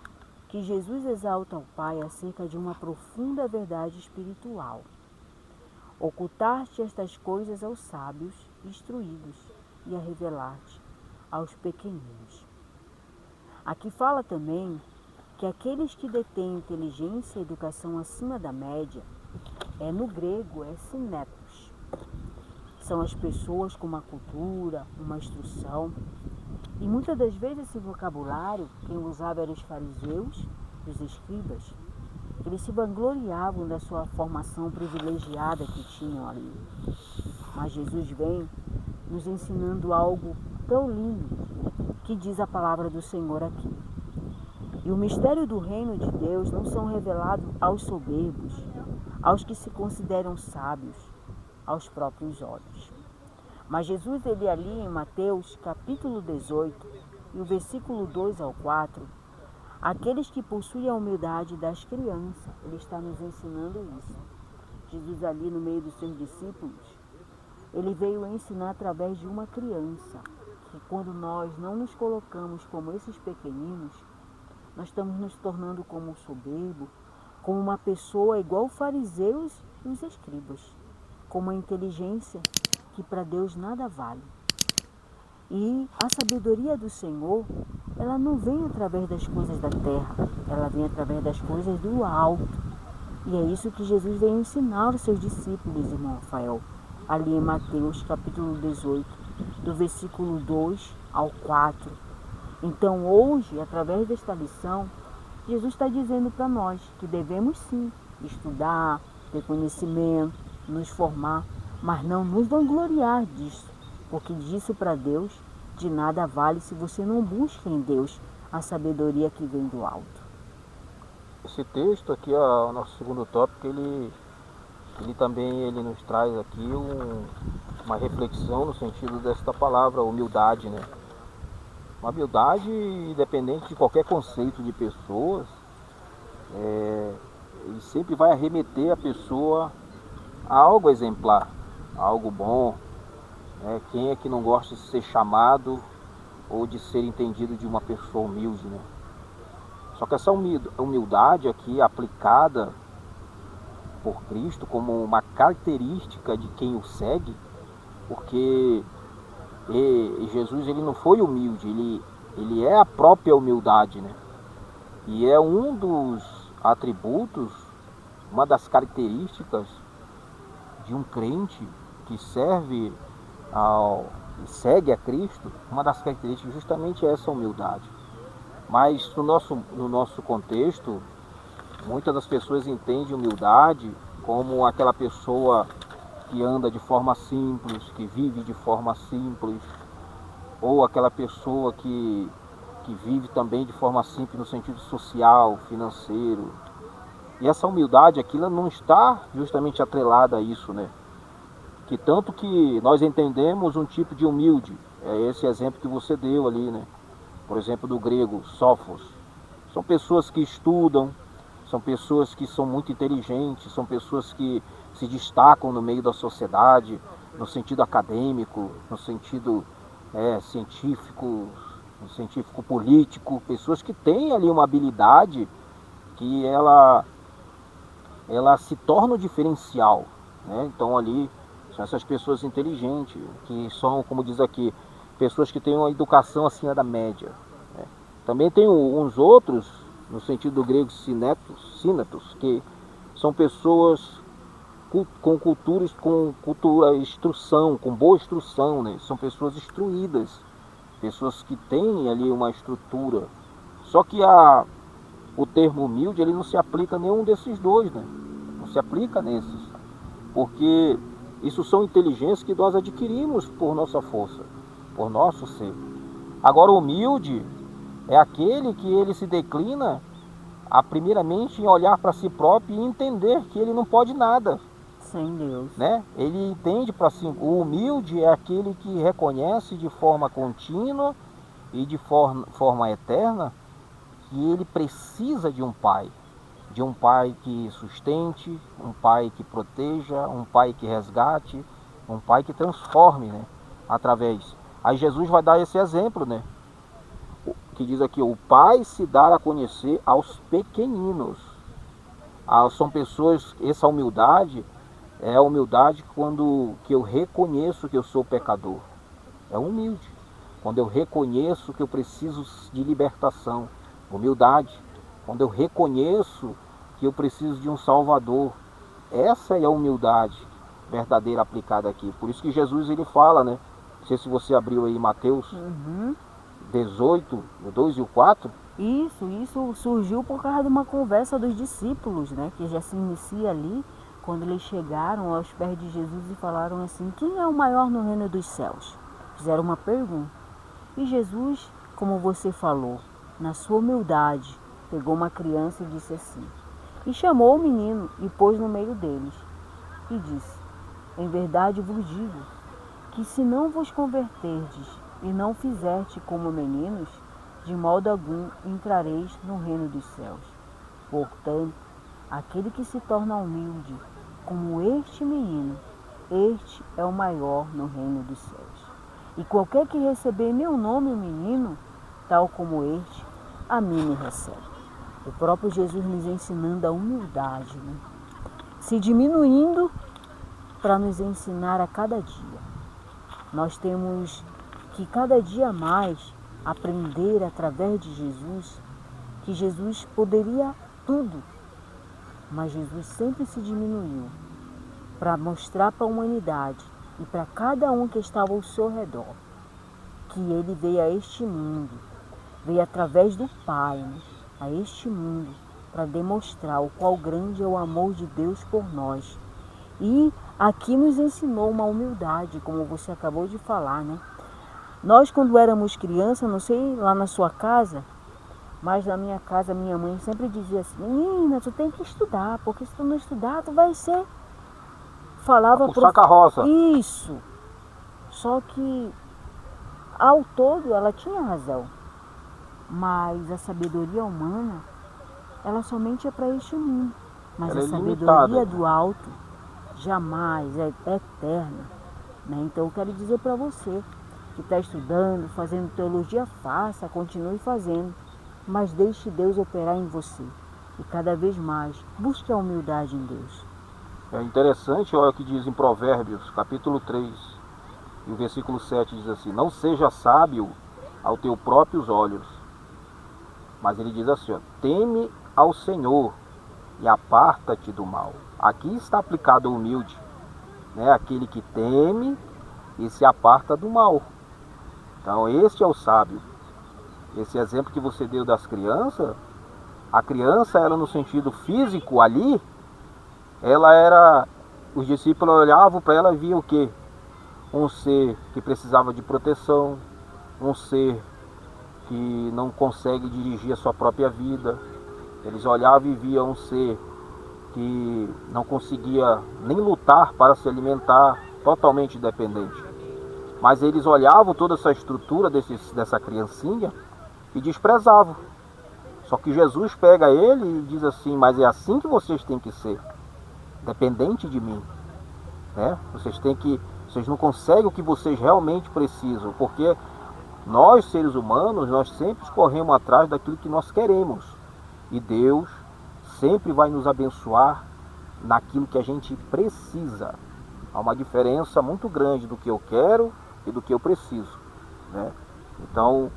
B: que Jesus exalta ao Pai acerca de uma profunda verdade espiritual. Ocultar-te estas coisas aos sábios instruídos e a revelar-te aos pequeninos. Aqui fala também que aqueles que detêm inteligência e educação acima da média, no grego sinepos, são as pessoas com uma cultura, uma instrução. E muitas das vezes esse vocabulário, quem usava eram os fariseus, os escribas. Eles se vangloriavam da sua formação privilegiada que tinham ali. Mas Jesus vem nos ensinando algo tão lindo que diz a palavra do Senhor aqui. E o mistério do reino de Deus não são revelados aos soberbos, aos que se consideram sábios, aos próprios olhos. Mas Jesus, ele ali em Mateus capítulo 18, e o versículo 2 ao 4, aqueles que possuem a humildade das crianças, ele está nos ensinando isso. Jesus ali no meio dos seus discípulos, ele veio ensinar através de uma criança, que quando nós não nos colocamos como esses pequeninos, nós estamos nos tornando como um soberbo, como uma pessoa igual fariseus e os escribas, com uma inteligência que para Deus nada vale. E a sabedoria do Senhor, ela não vem através das coisas da terra, ela vem através das coisas do alto. E é isso que Jesus veio ensinar aos seus discípulos, irmão Rafael, ali em Mateus capítulo 18, do versículo 2 ao 4. Então hoje, através desta lição, Jesus está dizendo para nós que devemos sim estudar, ter conhecimento, nos formar, mas não nos vangloriar disso, porque disso para Deus de nada vale se você não busca em Deus a sabedoria que vem do alto.
A: Esse texto aqui, ó, o nosso segundo tópico, ele também nos traz aqui uma reflexão no sentido desta palavra, humildade, né? Uma humildade, independente de qualquer conceito de pessoas, ele sempre vai arremeter a pessoa a algo exemplar, a algo bom, né? Quem é que não gosta de ser chamado ou de ser entendido de uma pessoa humilde, né? Só que essa humildade aqui aplicada por Cristo como uma característica de quem o segue, porque Jesus ele não foi humilde, ele é a própria humildade, né? E é um dos atributos, uma das características de um crente que segue a Cristo, uma das características justamente é essa humildade. Mas no nosso contexto, muitas das pessoas entendem humildade como aquela pessoa que anda de forma simples, que vive de forma simples, ou aquela pessoa que vive também de forma simples no sentido social, financeiro. E essa humildade aqui ela não está justamente atrelada a isso, né? Que tanto que nós entendemos um tipo de humilde, é esse exemplo que você deu ali, né? Por exemplo, do grego, sófos. São pessoas que estudam, são pessoas que são muito inteligentes, são pessoas que se destacam no meio da sociedade, no sentido acadêmico, no sentido científico, no científico político, pessoas que têm ali uma habilidade que ela se torna um diferencial, né? Então ali são essas pessoas inteligentes, que são, como diz aqui, pessoas que têm uma educação acima da média, né? Também tem uns outros, no sentido do grego sínatos, que são pessoas com instrução, com boa instrução, né? São pessoas instruídas, pessoas que têm ali uma estrutura. Só que o termo humilde ele não se aplica a nenhum desses dois, né? Não se aplica nesses, porque isso são inteligências que nós adquirimos por nossa força, por nosso ser. Agora o humilde é aquele que ele se declina primeiramente em olhar para si próprio e entender que ele não pode nada
B: sem Deus,
A: né? Ele entende para si. O humilde é aquele que reconhece de forma contínua e de forma eterna que ele precisa de um pai que sustente, um pai que proteja, um pai que resgate, um pai que transforme, né? Através. Aí Jesus vai dar esse exemplo, né? Que diz aqui, o pai se dá a conhecer aos pequeninos. São pessoas, essa humildade é a humildade que eu reconheço que eu sou pecador. É humilde. Quando eu reconheço que eu preciso de libertação. Humildade. Quando eu reconheço que eu preciso de um Salvador. Essa é a humildade verdadeira aplicada aqui. Por isso que Jesus ele fala, né? Não sei se você abriu aí Mateus 18, o 2 e o 4.
B: Isso surgiu por causa de uma conversa dos discípulos, né? Que já se inicia ali, quando eles chegaram aos pés de Jesus e falaram assim, quem é o maior no reino dos céus? Fizeram uma pergunta. E Jesus, como você falou, na sua humildade, pegou uma criança e disse assim, e chamou o menino e pôs no meio deles, e disse, em verdade vos digo, que se não vos converterdes e não fizerte como meninos, de modo algum entrareis no reino dos céus. Portanto, aquele que se torna humilde, como este menino, este é o maior no reino dos céus. E qualquer que receber meu nome, menino, tal como este, a mim me recebe. O próprio Jesus nos ensinando a humildade, né? Se diminuindo para nos ensinar a cada dia. Nós temos que cada dia mais aprender através de Jesus, que Jesus poderia tudo, mas Jesus sempre se diminuiu para mostrar para a humanidade e para cada um que estava ao seu redor que ele veio a este mundo, veio através do Pai, né, a este mundo para demonstrar o qual grande é o amor de Deus por nós. E aqui nos ensinou uma humildade, como você acabou de falar, né? Nós, quando éramos crianças, não sei, lá na sua casa, Mas na minha casa, minha mãe sempre dizia assim, menina, tu tem que estudar, porque se tu não estudar, tu vai ser... Falava
A: Puxar carroça.
B: Isso. Só que, ao todo, ela tinha razão. Mas a sabedoria humana, ela somente é para este mundo. Mas
A: Ela
B: a
A: é
B: sabedoria
A: limitada.
B: do alto jamais é eterna. Né? Então eu quero dizer para você que está estudando, fazendo teologia, faça, continue fazendo. Mas deixe Deus operar em você. E cada vez mais, busque a humildade em Deus.
A: É interessante, olha o que diz em Provérbios, capítulo 3, e o versículo 7 diz assim: não seja sábio aos teus próprios olhos. Mas ele diz assim, ó, teme ao Senhor e aparta-te do mal. Aqui está aplicado o humilde, né? Aquele que teme e se aparta do mal. Então este é o sábio. Esse exemplo que você deu das crianças, a criança, ela no sentido físico ali, ela era, os discípulos olhavam para ela e viam o quê? Um ser que precisava de proteção, um ser que não consegue dirigir a sua própria vida. Eles olhavam e viam um ser que não conseguia nem lutar para se alimentar, totalmente dependente. Mas eles olhavam toda essa estrutura dessa criancinha e desprezavam. Só que Jesus pega ele e diz assim, mas é assim que vocês têm que ser, dependente de mim. Né? Vocês não conseguem o que vocês realmente precisam, porque nós, seres humanos, nós sempre corremos atrás daquilo que nós queremos. E Deus sempre vai nos abençoar naquilo que a gente precisa. Há uma diferença muito grande do que eu quero e do que eu preciso. Né? Então,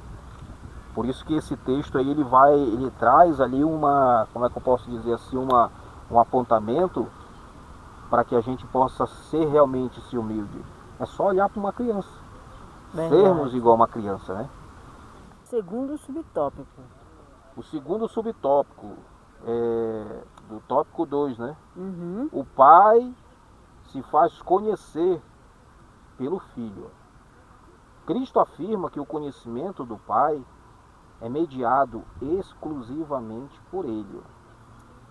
A: por isso que esse texto aí ele traz ali como é que eu posso dizer assim, um apontamento para que a gente possa ser realmente se humilde. É só olhar para uma criança.
B: Verdade.
A: Sermos igual uma criança, né?
B: Segundo subtópico.
A: O segundo subtópico é do tópico 2, né?
B: Uhum.
A: O pai se faz conhecer pelo filho. Cristo afirma que o conhecimento do pai é mediado exclusivamente por ele.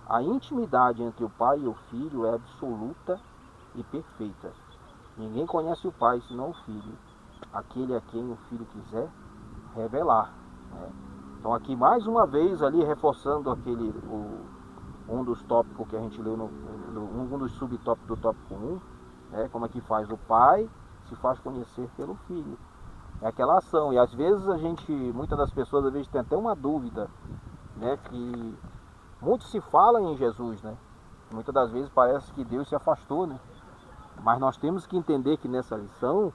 A: A intimidade entre o pai e o filho é absoluta e perfeita. Ninguém conhece o pai senão o filho, aquele a quem o filho quiser revelar. Né? Então aqui mais uma vez ali reforçando um dos tópicos que a gente leu, um dos subtópicos do tópico 1, né? Como é que faz o pai se faz conhecer pelo filho. É aquela ação, e às vezes muitas das pessoas às vezes tem até uma dúvida, né? Que muito se fala em Jesus, né? Muitas das vezes parece que Deus se afastou, né? Mas nós temos que entender que nessa lição,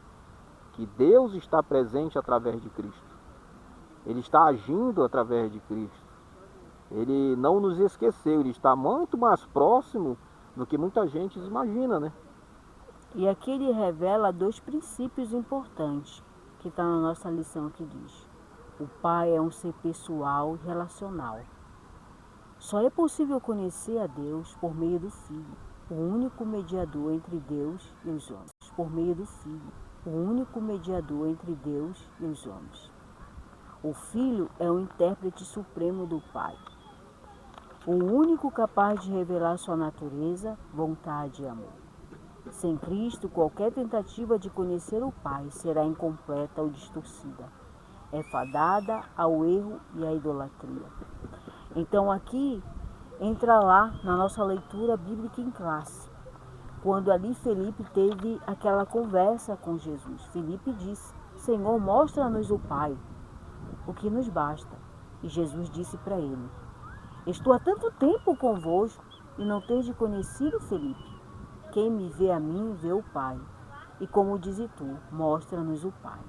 A: que Deus está presente através de Cristo. Ele está agindo através de Cristo. Ele não nos esqueceu, ele está muito mais próximo do que muita gente imagina, né?
B: E aqui ele revela dois princípios importantes que está na nossa lição que diz: o pai é um ser pessoal e relacional. Só é possível conhecer a Deus por meio do Filho, o único mediador entre Deus e os homens. Por meio do Filho, o único mediador entre Deus e os homens. O Filho é o intérprete supremo do Pai, o único capaz de revelar sua natureza, vontade e amor. Sem Cristo, qualquer tentativa de conhecer o Pai será incompleta ou distorcida. É fadada ao erro e à idolatria. Então aqui entra lá na nossa leitura bíblica em classe. Quando ali Felipe teve aquela conversa com Jesus. Felipe disse: Senhor, mostra-nos o Pai, o que nos basta. E Jesus disse para ele: Estou há tanto tempo convosco e não tendes conhecido, Felipe. Quem me vê a mim, vê o Pai. E como dizes tu, mostra-nos o Pai.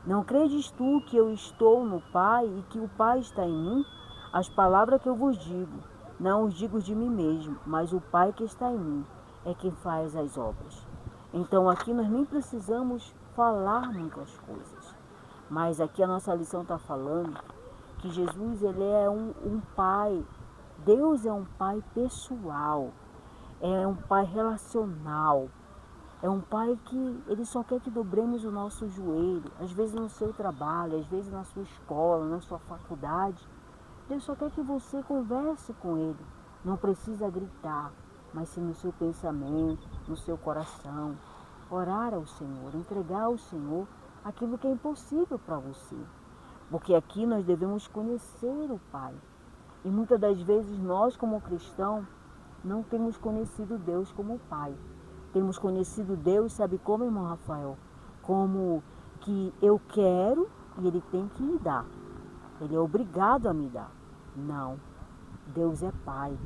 B: Não credes tu que eu estou no Pai e que o Pai está em mim? As palavras que eu vos digo, não os digo de mim mesmo, mas o Pai que está em mim é quem faz as obras. Então aqui nós nem precisamos falar muitas coisas. Mas aqui a nossa lição está falando que Jesus ele é um Pai. Deus é um Pai pessoal. É um Pai relacional. É um Pai que ele só quer que dobremos o nosso joelho. Às vezes no seu trabalho, às vezes na sua escola, na sua faculdade. Deus só quer que você converse com Ele. Não precisa gritar, mas sim no seu pensamento, no seu coração. Orar ao Senhor, entregar ao Senhor aquilo que é impossível para você. Porque aqui nós devemos conhecer o Pai. E muitas das vezes nós, como cristãos, não temos conhecido Deus como Pai. Temos conhecido Deus, sabe como, irmão Rafael? Como que eu quero e Ele tem que me dar. Ele é obrigado a me dar. Não. Deus é Pai.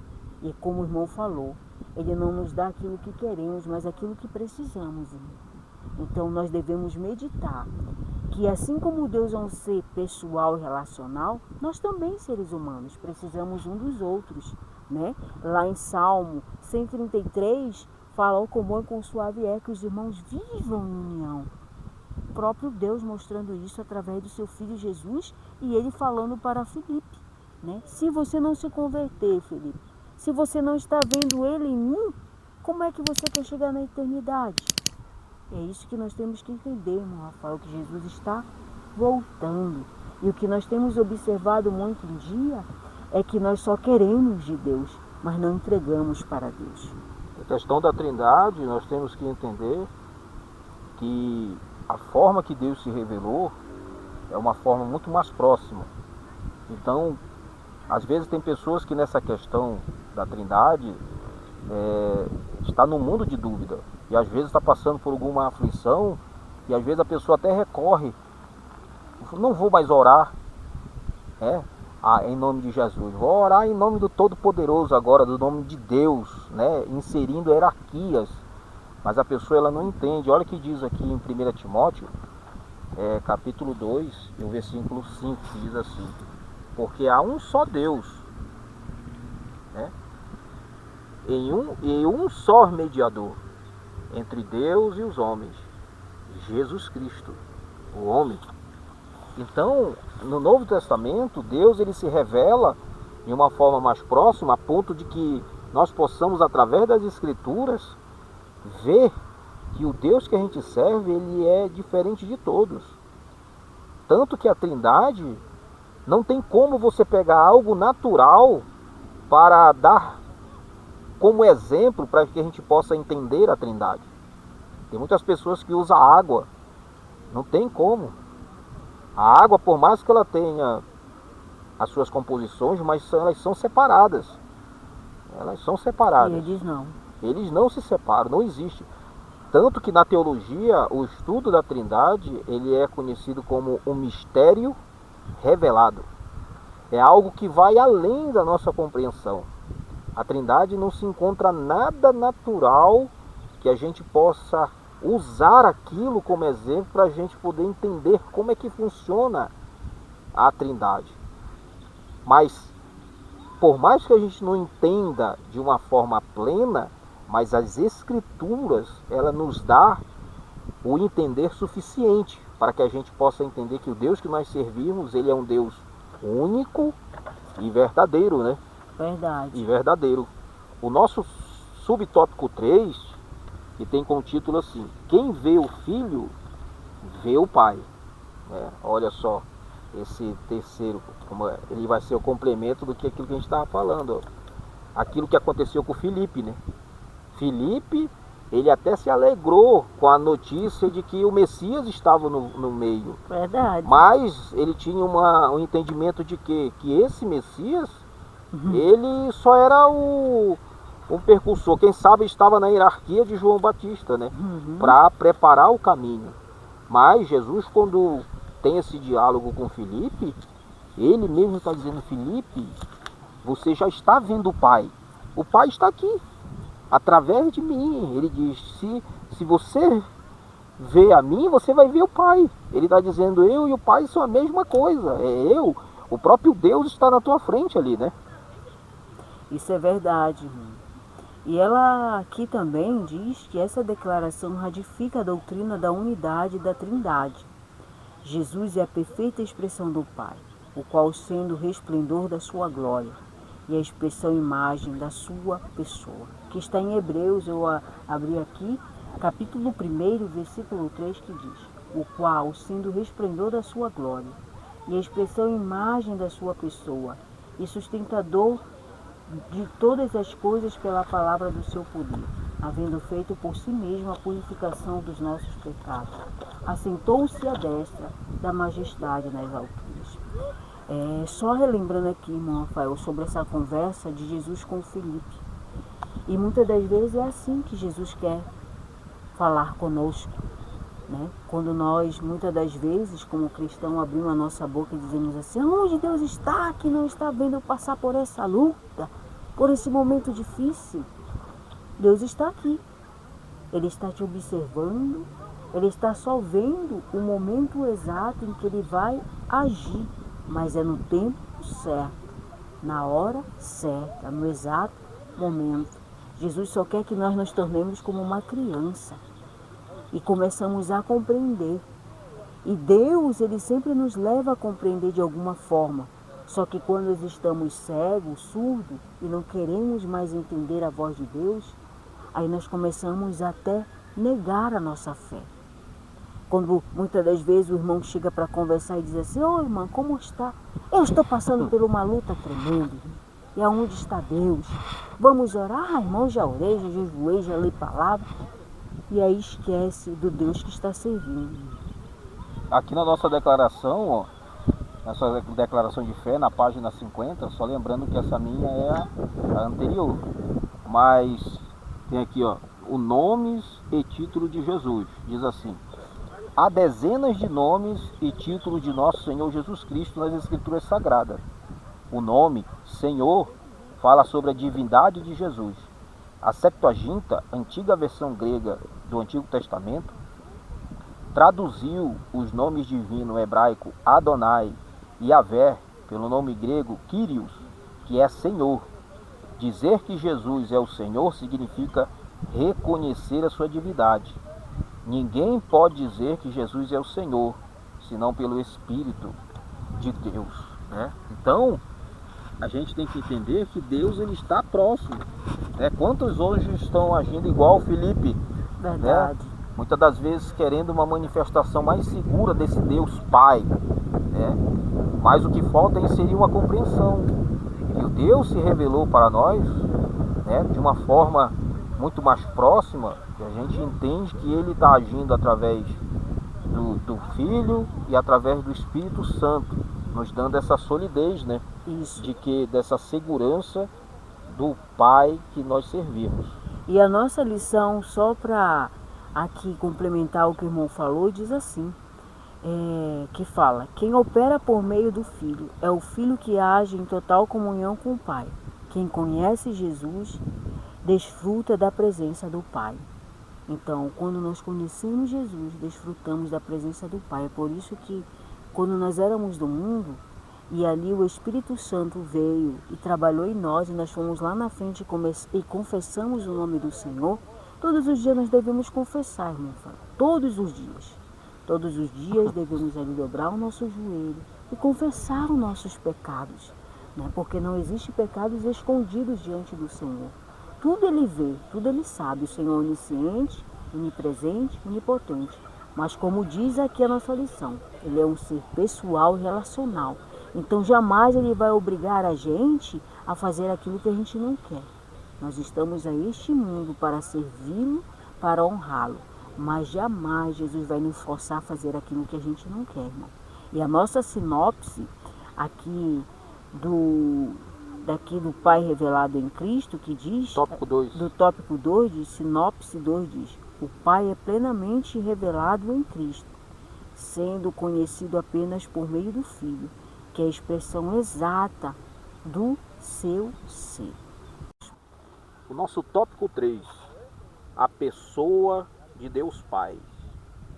B: E como o irmão falou, Ele não nos dá aquilo que queremos, mas aquilo que precisamos, irmão. Então nós devemos meditar que assim como Deus é um ser pessoal e relacional, nós também, seres humanos, precisamos um dos outros, né? Lá em Salmo 133, fala: "Ó, quão bom e quão suave é que os irmãos vivam em união." O próprio Deus mostrando isso através do seu Filho Jesus e Ele falando para Filipe, né? Se você não se converter, Filipe, se você não está vendo Ele em mim, como é que você quer chegar na eternidade? É isso que nós temos que entender, irmão Rafael, que Jesus está voltando. E o que nós temos observado muito em dia é que nós só queremos de Deus, mas não entregamos para Deus.
A: A questão da Trindade, nós temos que entender que a forma que Deus se revelou é uma forma muito mais próxima. Então, às vezes tem pessoas que nessa questão da Trindade está num mundo de dúvida. E às vezes está passando por alguma aflição, e às vezes a pessoa até recorre: não vou mais orar em nome de Jesus, vou orar em nome do Todo-Poderoso agora, do nome de Deus, né? Inserindo hierarquias. Mas a pessoa ela não entende. Olha o que diz aqui em 1 Timóteo, capítulo 2, e o versículo 5, que diz assim: porque há um só Deus, né? E um só mediador entre Deus e os homens, Jesus Cristo, o homem. Então, no Novo Testamento, Deus ele se revela de uma forma mais próxima, a ponto de que nós possamos, através das Escrituras, ver que o Deus que a gente serve, ele é diferente de todos. Tanto que a Trindade, não tem como você pegar algo natural para dar como exemplo para que a gente possa entender a Trindade. Tem muitas pessoas que usam água. Não tem como. A água, por mais que ela tenha as suas composições, mas elas são separadas. Elas são separadas.
B: E eles não.
A: Eles não se separam, não existe. Tanto que na teologia, o estudo da Trindade, ele é conhecido como um mistério revelado. É algo que vai além da nossa compreensão. A Trindade não se encontra nada natural que a gente possa usar aquilo como exemplo para a gente poder entender como é que funciona a Trindade. Mas, por mais que a gente não entenda de uma forma plena, mas as Escrituras, ela nos dá o entender suficiente para que a gente possa entender que o Deus que nós servimos, ele é um Deus único e verdadeiro, né?
B: Verdade.
A: E verdadeiro. O nosso subtópico 3, que tem como título assim: quem vê o Filho, vê o Pai. Olha só, esse terceiro, ele vai ser o complemento do que aquilo que a gente estava falando. Aquilo que aconteceu com o Filipe, né? Filipe, ele até se alegrou com a notícia de que o Messias estava no meio.
B: Verdade.
A: Mas ele tinha um entendimento de que esse Messias, ele só era um percursor. Quem sabe estava na hierarquia de João Batista, né? Para preparar o caminho. Mas Jesus, quando tem esse diálogo com Filipe, ele mesmo está dizendo: Filipe, você já está vendo o Pai. O Pai está aqui, através de mim. Ele diz: se você vê a mim, você vai ver o Pai. Ele está dizendo: eu e o Pai são a mesma coisa. O próprio Deus está na tua frente ali, né?
B: Isso é verdade, irmão. E ela aqui também diz que essa declaração ratifica a doutrina da unidade da Trindade. Jesus é a perfeita expressão do Pai, o qual sendo o resplendor da sua glória e a expressão imagem da sua pessoa. Que está em Hebreus, eu abri aqui, capítulo 1, versículo 3, que diz: o qual sendo o resplendor da sua glória e a expressão imagem da sua pessoa e sustentador de todas as coisas pela palavra do seu poder, havendo feito por si mesmo a purificação dos nossos pecados. Assentou-se à destra da majestade nas alturas. Só relembrando aqui, irmão Rafael, sobre essa conversa de Jesus com Filipe. E muitas das vezes é assim que Jesus quer falar conosco, né? Quando nós, muitas das vezes, como cristão, abrimos a nossa boca e dizemos assim: onde Deus está, que não está vendo eu passar por essa luta, por esse momento difícil? Deus está aqui. Ele está te observando, Ele está só vendo o momento exato em que Ele vai agir, mas é no tempo certo, na hora certa, no exato momento. Jesus só quer que nós nos tornemos como uma criança e começamos a compreender. E Deus, Ele sempre nos leva a compreender de alguma forma. Só que quando nós estamos cegos, surdos e não queremos mais entender a voz de Deus, aí nós começamos até negar a nossa fé. Quando muitas das vezes o irmão chega para conversar e diz assim: ô irmã, como está? Eu estou passando por uma luta tremenda. E aonde está Deus? Vamos orar? Irmão, já orei, já jejuei, já li palavra. E aí esquece do Deus que está servindo.
A: Aqui na nossa declaração, ó, nessa declaração de fé, na página 50, só lembrando que essa minha é a anterior. Mas tem aqui, ó, o nomes e título de Jesus. Diz assim: há dezenas de nomes e títulos de nosso Senhor Jesus Cristo nas Escrituras Sagradas. O nome Senhor fala sobre a divindade de Jesus. A Septuaginta, antiga versão grega do Antigo Testamento, traduziu os nomes divinos hebraico Adonai e Yahvé pelo nome grego Kyrios, que é Senhor. Dizer que Jesus é o Senhor significa reconhecer a sua divindade. Ninguém pode dizer que Jesus é o Senhor, senão pelo Espírito de Deus, né? Então, a gente tem que entender que Deus, ele está próximo, né? Quantos hoje estão agindo igual Filipe?
B: Verdade.
A: Né? Muitas das vezes querendo uma manifestação mais segura desse Deus Pai, né? Mas o que falta é inserir uma compreensão. E o Deus se revelou para nós, né, de uma forma muito mais próxima, que a gente entende que Ele está agindo através do Filho e através do Espírito Santo, nos dando essa solidez, né?
B: Isso.
A: Dessa segurança do Pai que nós servimos.
B: E a nossa lição, só para aqui complementar o que o irmão falou, diz assim, que fala: quem opera por meio do Filho é o Filho que age em total comunhão com o Pai. Quem conhece Jesus desfruta da presença do Pai. Então, quando nós conhecemos Jesus, desfrutamos da presença do Pai. É por isso que quando nós éramos do mundo, e ali o Espírito Santo veio e trabalhou em nós, e nós fomos lá na frente e confessamos o nome do Senhor, todos os dias nós devemos confessar, irmão. Todos os dias. Todos os dias devemos ali dobrar o nosso joelho e confessar os nossos pecados, né? Porque não existe pecados escondidos diante do Senhor. Tudo Ele vê, tudo Ele sabe. O Senhor é onisciente, onipresente, onipotente. Mas como diz aqui a nossa lição, Ele é um ser pessoal e relacional. Então jamais Ele vai obrigar a gente a fazer aquilo que a gente não quer. Nós estamos a este mundo para servi-lo, para honrá-lo. Mas jamais Jesus vai nos forçar a fazer aquilo que a gente não quer, irmão. E a nossa sinopse aqui do Pai revelado em Cristo, que diz,
A: Tópico 2.
B: do tópico 2, de sinopse 2, diz: o Pai é plenamente revelado em Cristo, sendo conhecido apenas por meio do Filho, que é a expressão exata do seu ser.
A: O nosso tópico 3, a pessoa de Deus Pai.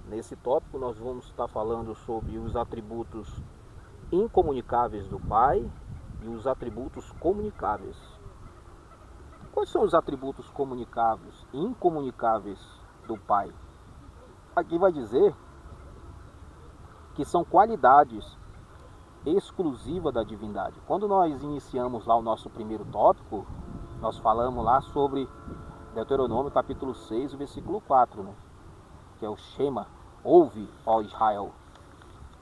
A: Nesse tópico nós vamos estar falando sobre os atributos incomunicáveis do Pai e os atributos comunicáveis. Quais são os atributos comunicáveis e incomunicáveis do Pai? Aqui vai dizer que são qualidades exclusivas da divindade. Quando nós iniciamos lá o nosso primeiro tópico, nós falamos lá sobre Deuteronômio capítulo 6, versículo 4, né? Que é o Shema, ouve, ó Israel,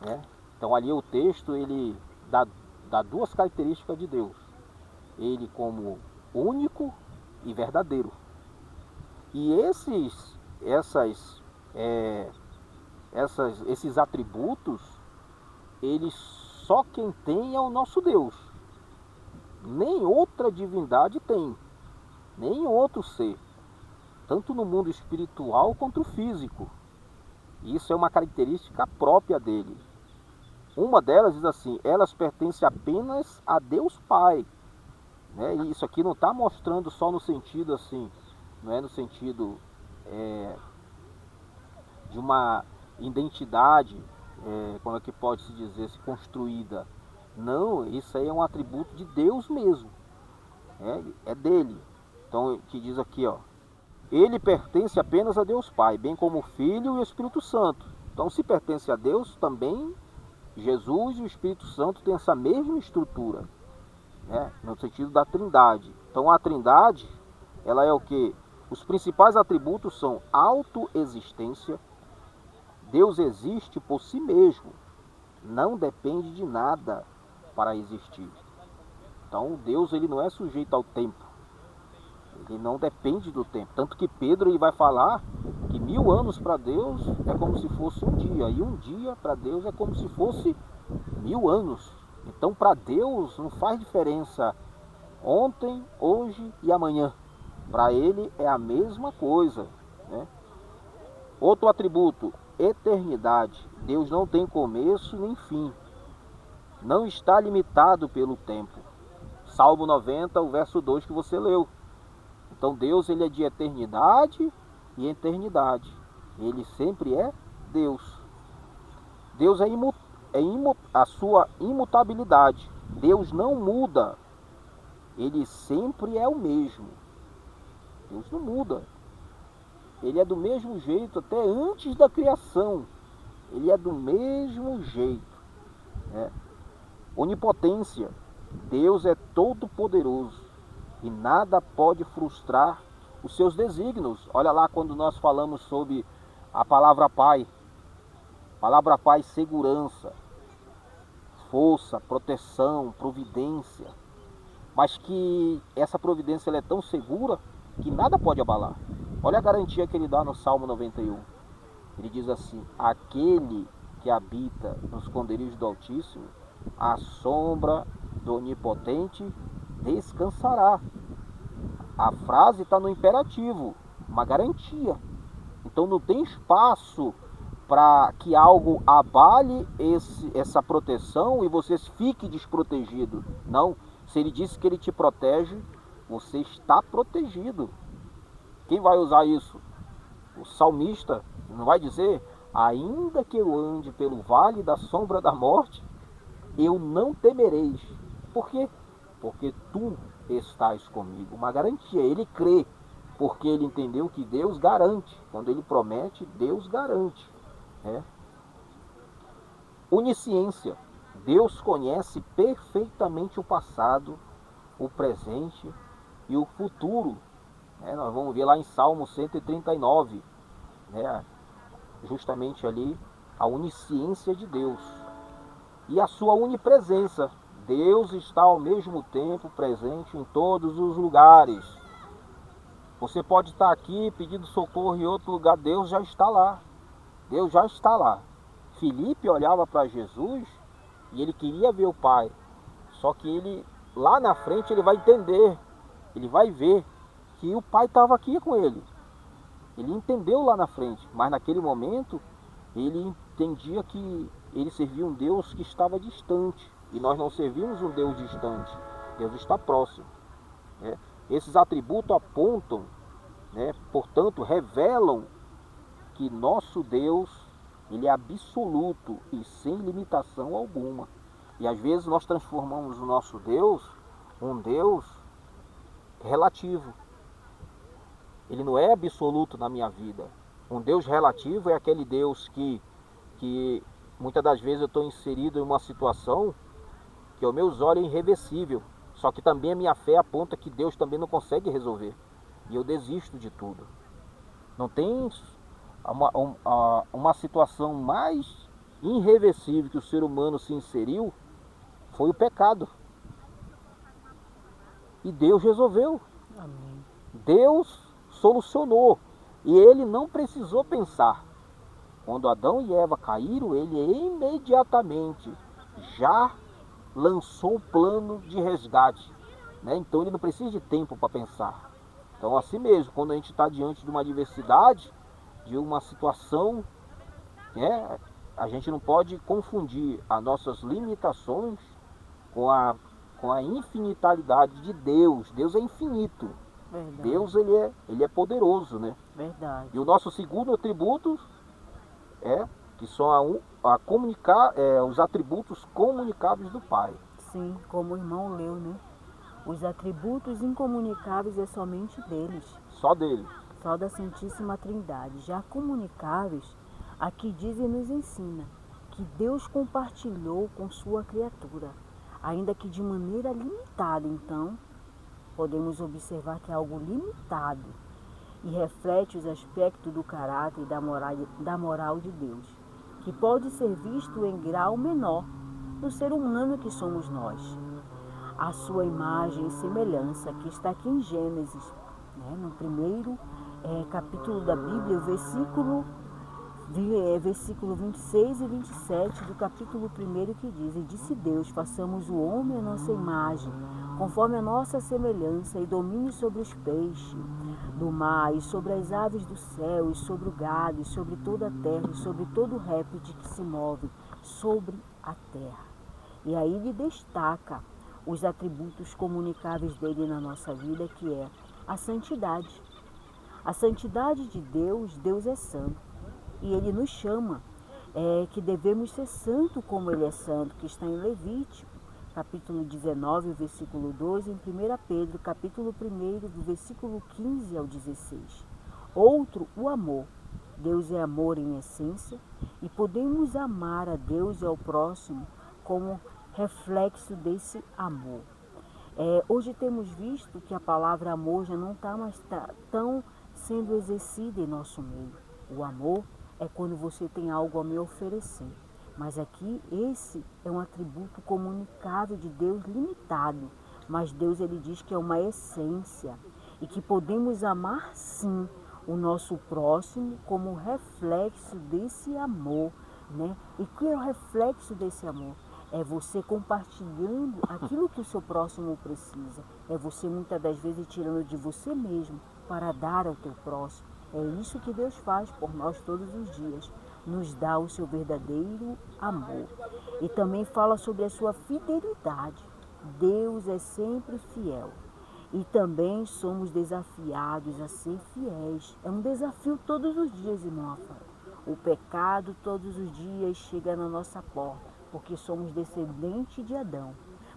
A: né? Então ali o texto ele dá dá duas características de Deus. Ele como único e verdadeiro. E esses atributos, eles só quem tem é o nosso Deus. Nem outra divindade tem, nem outro ser, tanto no mundo espiritual quanto físico. Isso é uma característica própria dele. Uma delas diz assim: elas pertencem apenas a Deus Pai. Né? E isso aqui não está mostrando só no sentido assim, não é no sentido de uma identidade, como é que pode se dizer, se construída. Não, isso aí é um atributo de Deus mesmo, é dele. Então, que diz aqui, ó, ele pertence apenas a Deus Pai, bem como o Filho e o Espírito Santo. Então, se pertence a Deus, também Jesus e o Espírito Santo têm essa mesma estrutura, no sentido da Trindade. Então, a Trindade, ela é o que? Os principais atributos são autoexistência. Deus existe por si mesmo, não depende de nada para existir. Então, Deus, ele não é sujeito ao tempo, ele não depende do tempo. Tanto que Pedro, ele vai falar que 1000 anos para Deus é como se fosse um dia, e um dia para Deus é como se fosse 1000 anos. Então, para Deus não faz diferença ontem, hoje e amanhã. Para ele é a mesma coisa, né? Outro atributo, eternidade. Deus não tem começo nem fim. Não está limitado pelo tempo. Salmo 90, o verso 2 que você leu. Então Deus, ele é de eternidade e eternidade. Ele sempre é Deus. Deus a sua imutabilidade. Deus não muda. Ele sempre é o mesmo. Deus não muda. Ele é do mesmo jeito até antes da criação. Ele é do mesmo jeito. Onipotência. Deus é todo poderoso e nada pode frustrar os seus desígnios. Olha lá quando nós falamos sobre a palavra Pai. Palavra Pai, segurança, força, proteção, providência. Mas que essa providência ela é tão segura que nada pode abalar. Olha a garantia que ele dá no Salmo 91. Ele diz assim: aquele que habita nos esconderijos do Altíssimo, à sombra do Onipotente descansará. A frase está no imperativo, uma garantia. Então não tem espaço para que algo abale essa proteção e você fique desprotegido. Não, se ele disse que ele te protege, você está protegido. Quem vai usar isso? O salmista não vai dizer: ainda que eu ande pelo vale da sombra da morte, eu não temerei. Por quê? Porque tu estás comigo. Uma garantia. Ele crê, porque ele entendeu que Deus garante. Quando ele promete, Deus garante. Onisciência. Deus conhece perfeitamente o passado, o presente e o futuro. Nós vamos ver lá em Salmo 139, justamente ali a onisciência de Deus e a sua onipresença. Deus está ao mesmo tempo presente em todos os lugares. Você pode estar aqui pedindo socorro em outro lugar, Deus já está lá. Deus já está lá. Filipe olhava para Jesus e ele queria ver o Pai. Só que ele, lá na frente, ele vai entender, ele vai ver que o Pai estava aqui com ele. Ele entendeu lá na frente, mas naquele momento ele entendia que ele servia um Deus que estava distante. E nós não servimos um Deus distante. Deus está próximo. Esses atributos apontam, portanto, revelam que nosso Deus, ele é absoluto e sem limitação alguma. E às vezes nós transformamos o nosso Deus um Deus relativo. Ele não é absoluto na minha vida. Um Deus relativo é aquele Deus que muitas das vezes eu estou inserido em uma situação que aos meus olhos é irreversível. Só que também a minha fé aponta que Deus também não consegue resolver. E eu desisto de tudo. Não tem uma situação mais irreversível que o ser humano se inseriu, foi o pecado. E Deus resolveu.
B: Amém.
A: Deus solucionou. E ele não precisou pensar. Quando Adão e Eva caíram, ele imediatamente já lançou o plano de resgate, né? Então ele não precisa de tempo para pensar. Então assim mesmo, quando a gente está diante de uma adversidade, de uma situação, né, a gente não pode confundir as nossas limitações com a infinitalidade de Deus. Deus é infinito.
B: Verdade.
A: Deus ele é poderoso, né?
B: Verdade.
A: E o nosso segundo atributo que são os atributos comunicáveis do Pai.
B: Sim, como o irmão leu, né? Os atributos incomunicáveis é somente deles.
A: Só dele.
B: Só da Santíssima Trindade. Já comunicáveis, aqui diz e nos ensina que Deus compartilhou com sua criatura, ainda que de maneira limitada. Então, podemos observar que é algo limitado e reflete os aspectos do caráter e da moral de Deus, que pode ser visto em grau menor no ser humano que somos nós. A sua imagem e semelhança, que está aqui em Gênesis, né, no primeiro capítulo da Bíblia, versículo 26 e 27 do capítulo 1, que diz: E disse Deus, façamos o homem à nossa imagem, conforme a nossa semelhança, e domine sobre os peixes do mar, e sobre as aves do céu, e sobre o gado, e sobre toda a terra, e sobre todo réptil que se move sobre a terra. E aí ele destaca os atributos comunicáveis dele na nossa vida, que é a santidade. A santidade de Deus, Deus é santo. E ele nos chama que devemos ser santo como ele é santo, que está em Levítico, capítulo 19, versículo 12, em 1 Pedro, capítulo 1, do versículo 15 ao 16. Outro, o amor. Deus é amor em essência e podemos amar a Deus e ao próximo como reflexo desse amor. Hoje temos visto que a palavra amor já não está mais tão sendo exercida em nosso meio. O amor é quando você tem algo a me oferecer. Mas aqui esse é um atributo comunicável de Deus limitado. Mas Deus ele diz que é uma essência e que podemos amar sim o nosso próximo como reflexo desse amor, né? E que é o reflexo desse amor? É você compartilhando aquilo que o seu próximo precisa. É você muitas das vezes tirando de você mesmo para dar ao teu próximo. É isso que Deus faz por nós todos os dias. Nos dá o seu verdadeiro amor. E também fala sobre a sua fidelidade. Deus é sempre fiel. E também somos desafiados a ser fiéis. É um desafio todos os dias, irmão Rafael. O pecado todos os dias chega na nossa porta, porque somos descendentes de Adão.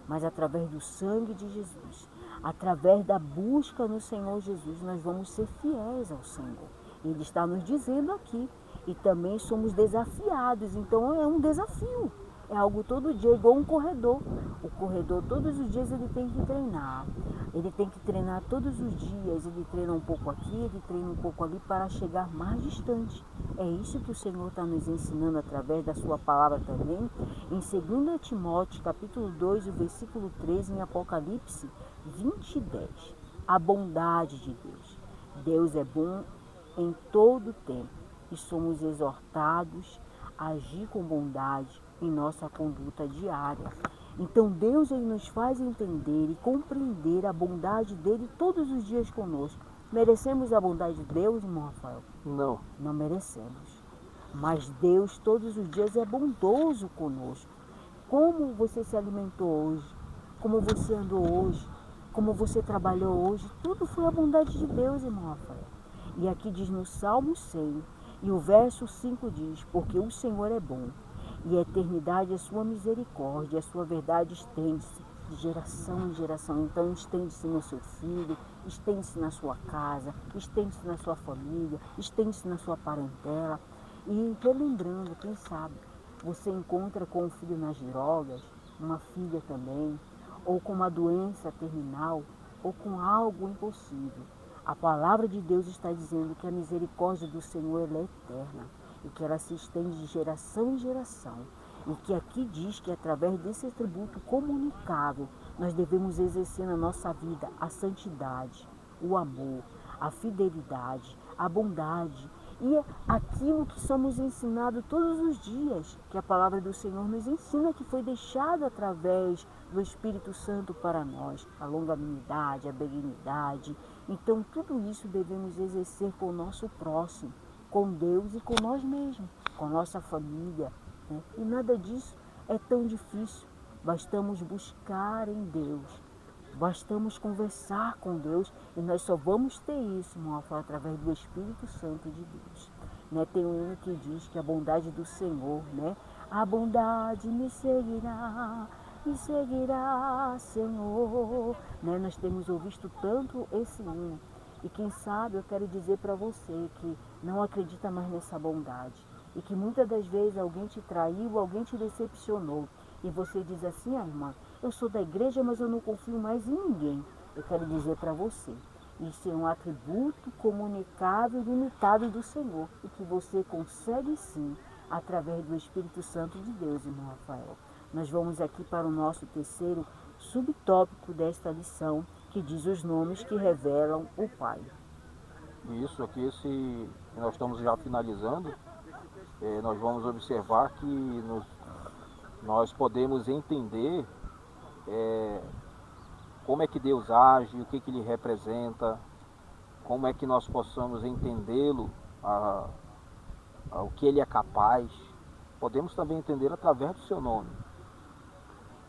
B: Mas através do sangue de Jesus, através da busca no Senhor Jesus, nós vamos ser fiéis ao Senhor. Ele está nos dizendo aqui. E também somos desafiados. Então é um desafio. É algo todo dia, igual um corredor. O corredor, todos os dias, ele tem que treinar. Ele tem que treinar todos os dias. Ele treina um pouco aqui, ele treina um pouco ali para chegar mais distante. É isso que o Senhor está nos ensinando através da sua palavra também. Em 2 Timóteo, capítulo 2, o versículo 13, em Apocalipse 20, 10. A bondade de Deus. Deus é bom em todo o tempo. E somos exortados a agir com bondade em nossa conduta diária. Então Deus ele nos faz entender e compreender a bondade dele todos os dias conosco. Merecemos a bondade de Deus, irmão Rafael?
A: Não.
B: Não merecemos. Mas Deus todos os dias é bondoso conosco. Como você se alimentou hoje, como você andou hoje, como você trabalhou hoje, tudo foi a bondade de Deus, irmão Rafael. E aqui diz no Salmo 100, e o verso 5 diz: porque o Senhor é bom, e a eternidade é sua misericórdia, a sua verdade estende-se de geração em geração. Então estende-se no seu filho, estende-se na sua casa, estende-se na sua família, estende-se na sua parentela. E relembrando, quem sabe, você encontra com um filho nas drogas, uma filha também, ou com uma doença terminal, ou com algo impossível. A palavra de Deus está dizendo que a misericórdia do Senhor ela é eterna e que ela se estende de geração em geração. E que aqui diz que através desse atributo comunicável, nós devemos exercer na nossa vida a santidade, o amor, a fidelidade, a bondade e aquilo que somos ensinados todos os dias, que a palavra do Senhor nos ensina, que foi deixado através do Espírito Santo para nós, a longanimidade, a benignidade. Então, tudo isso devemos exercer com o nosso próximo, com Deus e com nós mesmos, com nossa família, né? E nada disso é tão difícil. Bastamos buscar em Deus, bastamos conversar com Deus, e nós só vamos ter isso, irmão, através do Espírito Santo de Deus. Né? Tem um hino que diz que a bondade do Senhor, né? A bondade me seguirá, Senhor. Né? Nós temos ouvido tanto esse hino. E quem sabe eu quero dizer para você que não acredita mais nessa bondade. E que muitas das vezes alguém te traiu, alguém te decepcionou. E você diz assim, irmã, eu sou da igreja, mas eu não confio mais em ninguém. Eu quero dizer para você, isso é um atributo comunicável e limitado do Senhor. E que você consegue sim, através do Espírito Santo de Deus, irmão Rafael. Nós vamos aqui para o nosso terceiro subtópico desta lição, que diz os nomes que revelam o Pai.
A: Isso aqui, nós estamos já finalizando, nós vamos observar que nós podemos entender como é que Deus age, o que Ele representa, como é que nós possamos entendê-lo, o que Ele é capaz. Podemos também entender através do seu nome.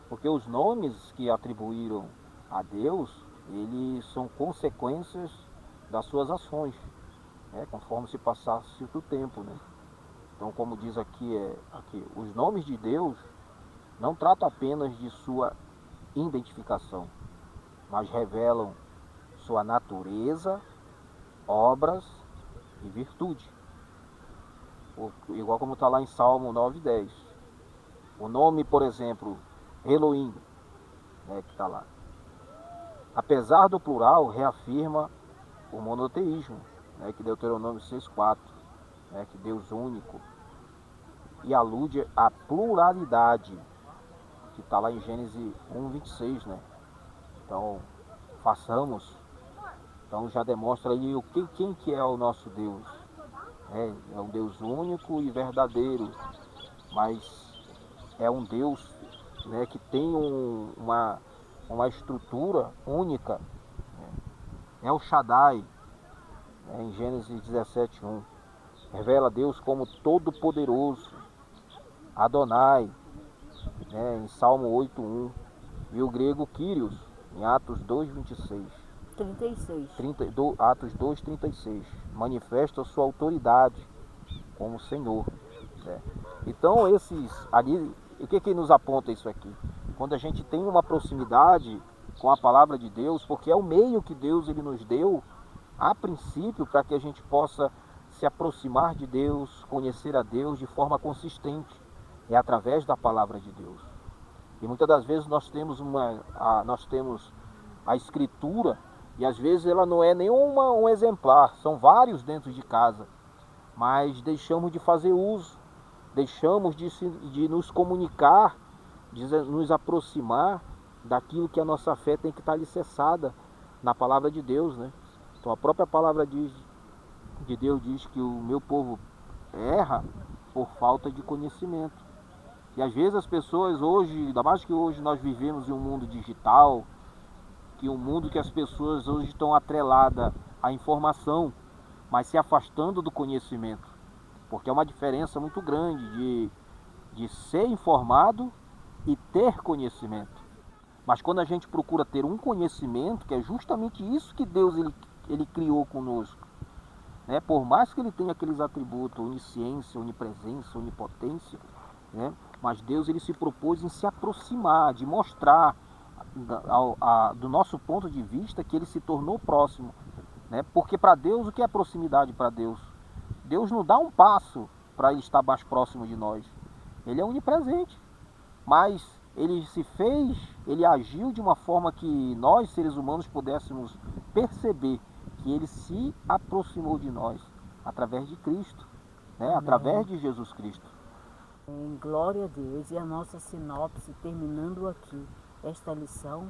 A: Porque os nomes que atribuíram a Deus, eles são consequências das suas ações, conforme se passasse o tempo, né? Então, como diz aqui, os nomes de Deus não tratam apenas de sua identificação, mas revelam sua natureza, obras e virtude. Igual como está lá em Salmo 9:10. O nome, por exemplo, Elohim, que está lá, apesar do plural, reafirma o monoteísmo, que Deuteronômio 6:4, que Deus único, e alude à pluralidade, que está lá em Gênesis 1:26, né? Então, então já demonstra aí quem que é o nosso Deus. É um Deus único e verdadeiro, mas é um Deus, que tem uma estrutura única. É o Shaddai, em Gênesis 17:1. Revela Deus como todo-poderoso. Adonai, em Salmo 8:1. E o grego Kyrios, em Atos 2:26.
B: 36.
A: Atos 2:36. Manifesta a sua autoridade como Senhor. Então, o que nos aponta isso aqui? Quando a gente tem uma proximidade com a palavra de Deus, porque é o meio que Deus ele nos deu, a princípio, para que a gente possa se aproximar de Deus, conhecer a Deus de forma consistente, é através da palavra de Deus. E muitas das vezes nós temos a escritura, e às vezes ela não é um exemplar, são vários dentro de casa, mas deixamos de fazer uso, deixamos de nos comunicar, de nos aproximar daquilo que a nossa fé tem que estar alicerçada na palavra de Deus, né? Então a própria palavra de Deus diz que o meu povo erra por falta de conhecimento. E às vezes as pessoas hoje, ainda mais que hoje nós vivemos em um mundo digital, que um mundo que as pessoas hoje estão atreladas à informação, mas se afastando do conhecimento. Porque é uma diferença muito grande de ser informado e ter conhecimento. Mas quando a gente procura ter um conhecimento, que é justamente isso que Deus ele criou conosco, por mais que ele tenha aqueles atributos, onisciência, onipresença, onipotência, mas Deus ele se propôs em se aproximar, de mostrar do nosso ponto de vista que ele se tornou próximo. Porque para Deus, o que é proximidade para Deus? Deus não dá um passo para ele estar mais próximo de nós. Ele é onipresente, mas ele agiu de uma forma que nós, seres humanos, pudéssemos perceber que ele se aproximou de nós através de Cristo, através de Jesus Cristo.
B: Glória a Deus. E a nossa sinopse, terminando aqui esta lição,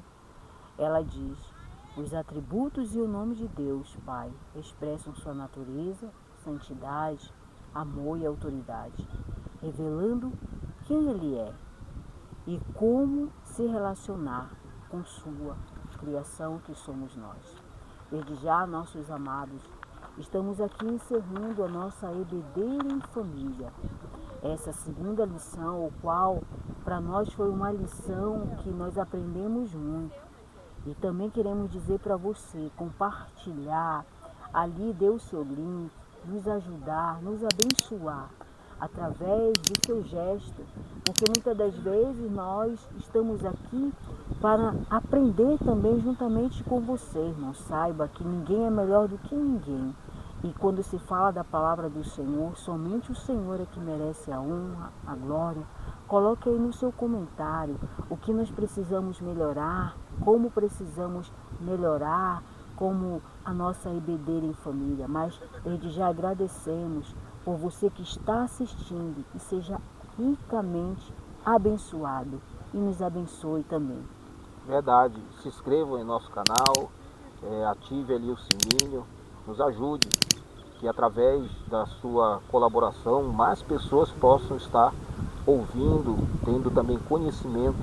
B: ela diz: os atributos e o nome de Deus, Pai, expressam sua natureza, santidade, amor e autoridade, revelando quem Ele é e como se relacionar com sua criação, que somos nós. Desde já, nossos amados, estamos aqui encerrando a nossa EBD em Família. Essa segunda lição, o qual para nós foi uma lição que nós aprendemos muito. E também queremos dizer para você, compartilhar, ali dê o seu link, nos ajudar, nos abençoar, através do seu gesto, porque muitas das vezes nós estamos aqui para aprender também juntamente com você, irmão. Saiba que ninguém é melhor do que ninguém. E quando se fala da palavra do Senhor, somente o Senhor é que merece a honra, a glória. Coloque aí no seu comentário o que nós precisamos melhorar, como precisamos melhorar, como a nossa EBD em Família. Mas desde já agradecemos por você que está assistindo e seja ricamente abençoado e nos abençoe também.
A: Verdade, se inscreva em nosso canal, ative ali o sininho, nos ajude, que através da sua colaboração mais pessoas possam estar ouvindo, tendo também conhecimento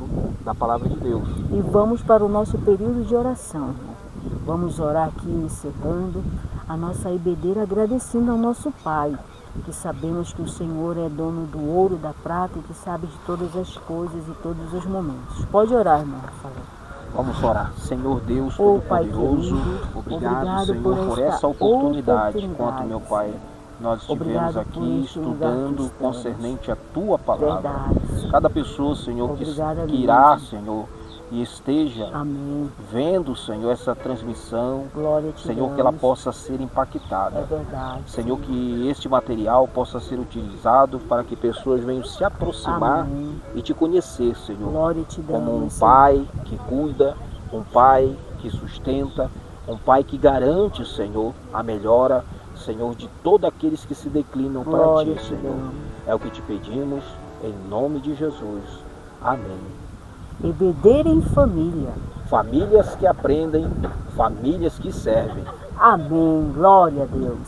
A: da palavra de Deus.
B: E vamos para o nosso período de oração, irmão. Vamos orar aqui encerrando a nossa EBD, agradecendo ao nosso Pai, que sabemos que o Senhor é dono do ouro, da prata e que sabe de todas as coisas e todos os momentos. Pode orar, irmão Rafael.
A: Vamos orar. Senhor Deus
B: Pai
A: Todo-Poderoso,
B: querido,
A: obrigado, Senhor, por essa oportunidade. Enquanto, meu Pai, nós estivemos aqui estudando concernente a Tua Palavra.
B: Verdade.
A: Cada pessoa, Senhor, que
B: Obrigada
A: irá,
B: mesmo.
A: Senhor, e esteja
B: Amém.
A: vendo, Senhor, essa transmissão,
B: Glória a Ti,
A: Senhor,
B: Deus.
A: que ela possa ser impactada.
B: É verdade.
A: Senhor, que este material possa ser utilizado para que pessoas venham se aproximar
B: Amém.
A: e Te conhecer, Senhor,
B: Glória a Ti, Deus.
A: como um Pai que cuida, um Pai que sustenta, um Pai que garante, Senhor, a melhora, Senhor, de todos aqueles que se declinam para
B: Glória a
A: Ti,
B: Ti,
A: Senhor.
B: Deus.
A: É o que Te pedimos, em nome de Jesus. Amém.
B: EBD em Família.
A: Famílias que aprendem, famílias que servem.
B: Amém. Glória a Deus.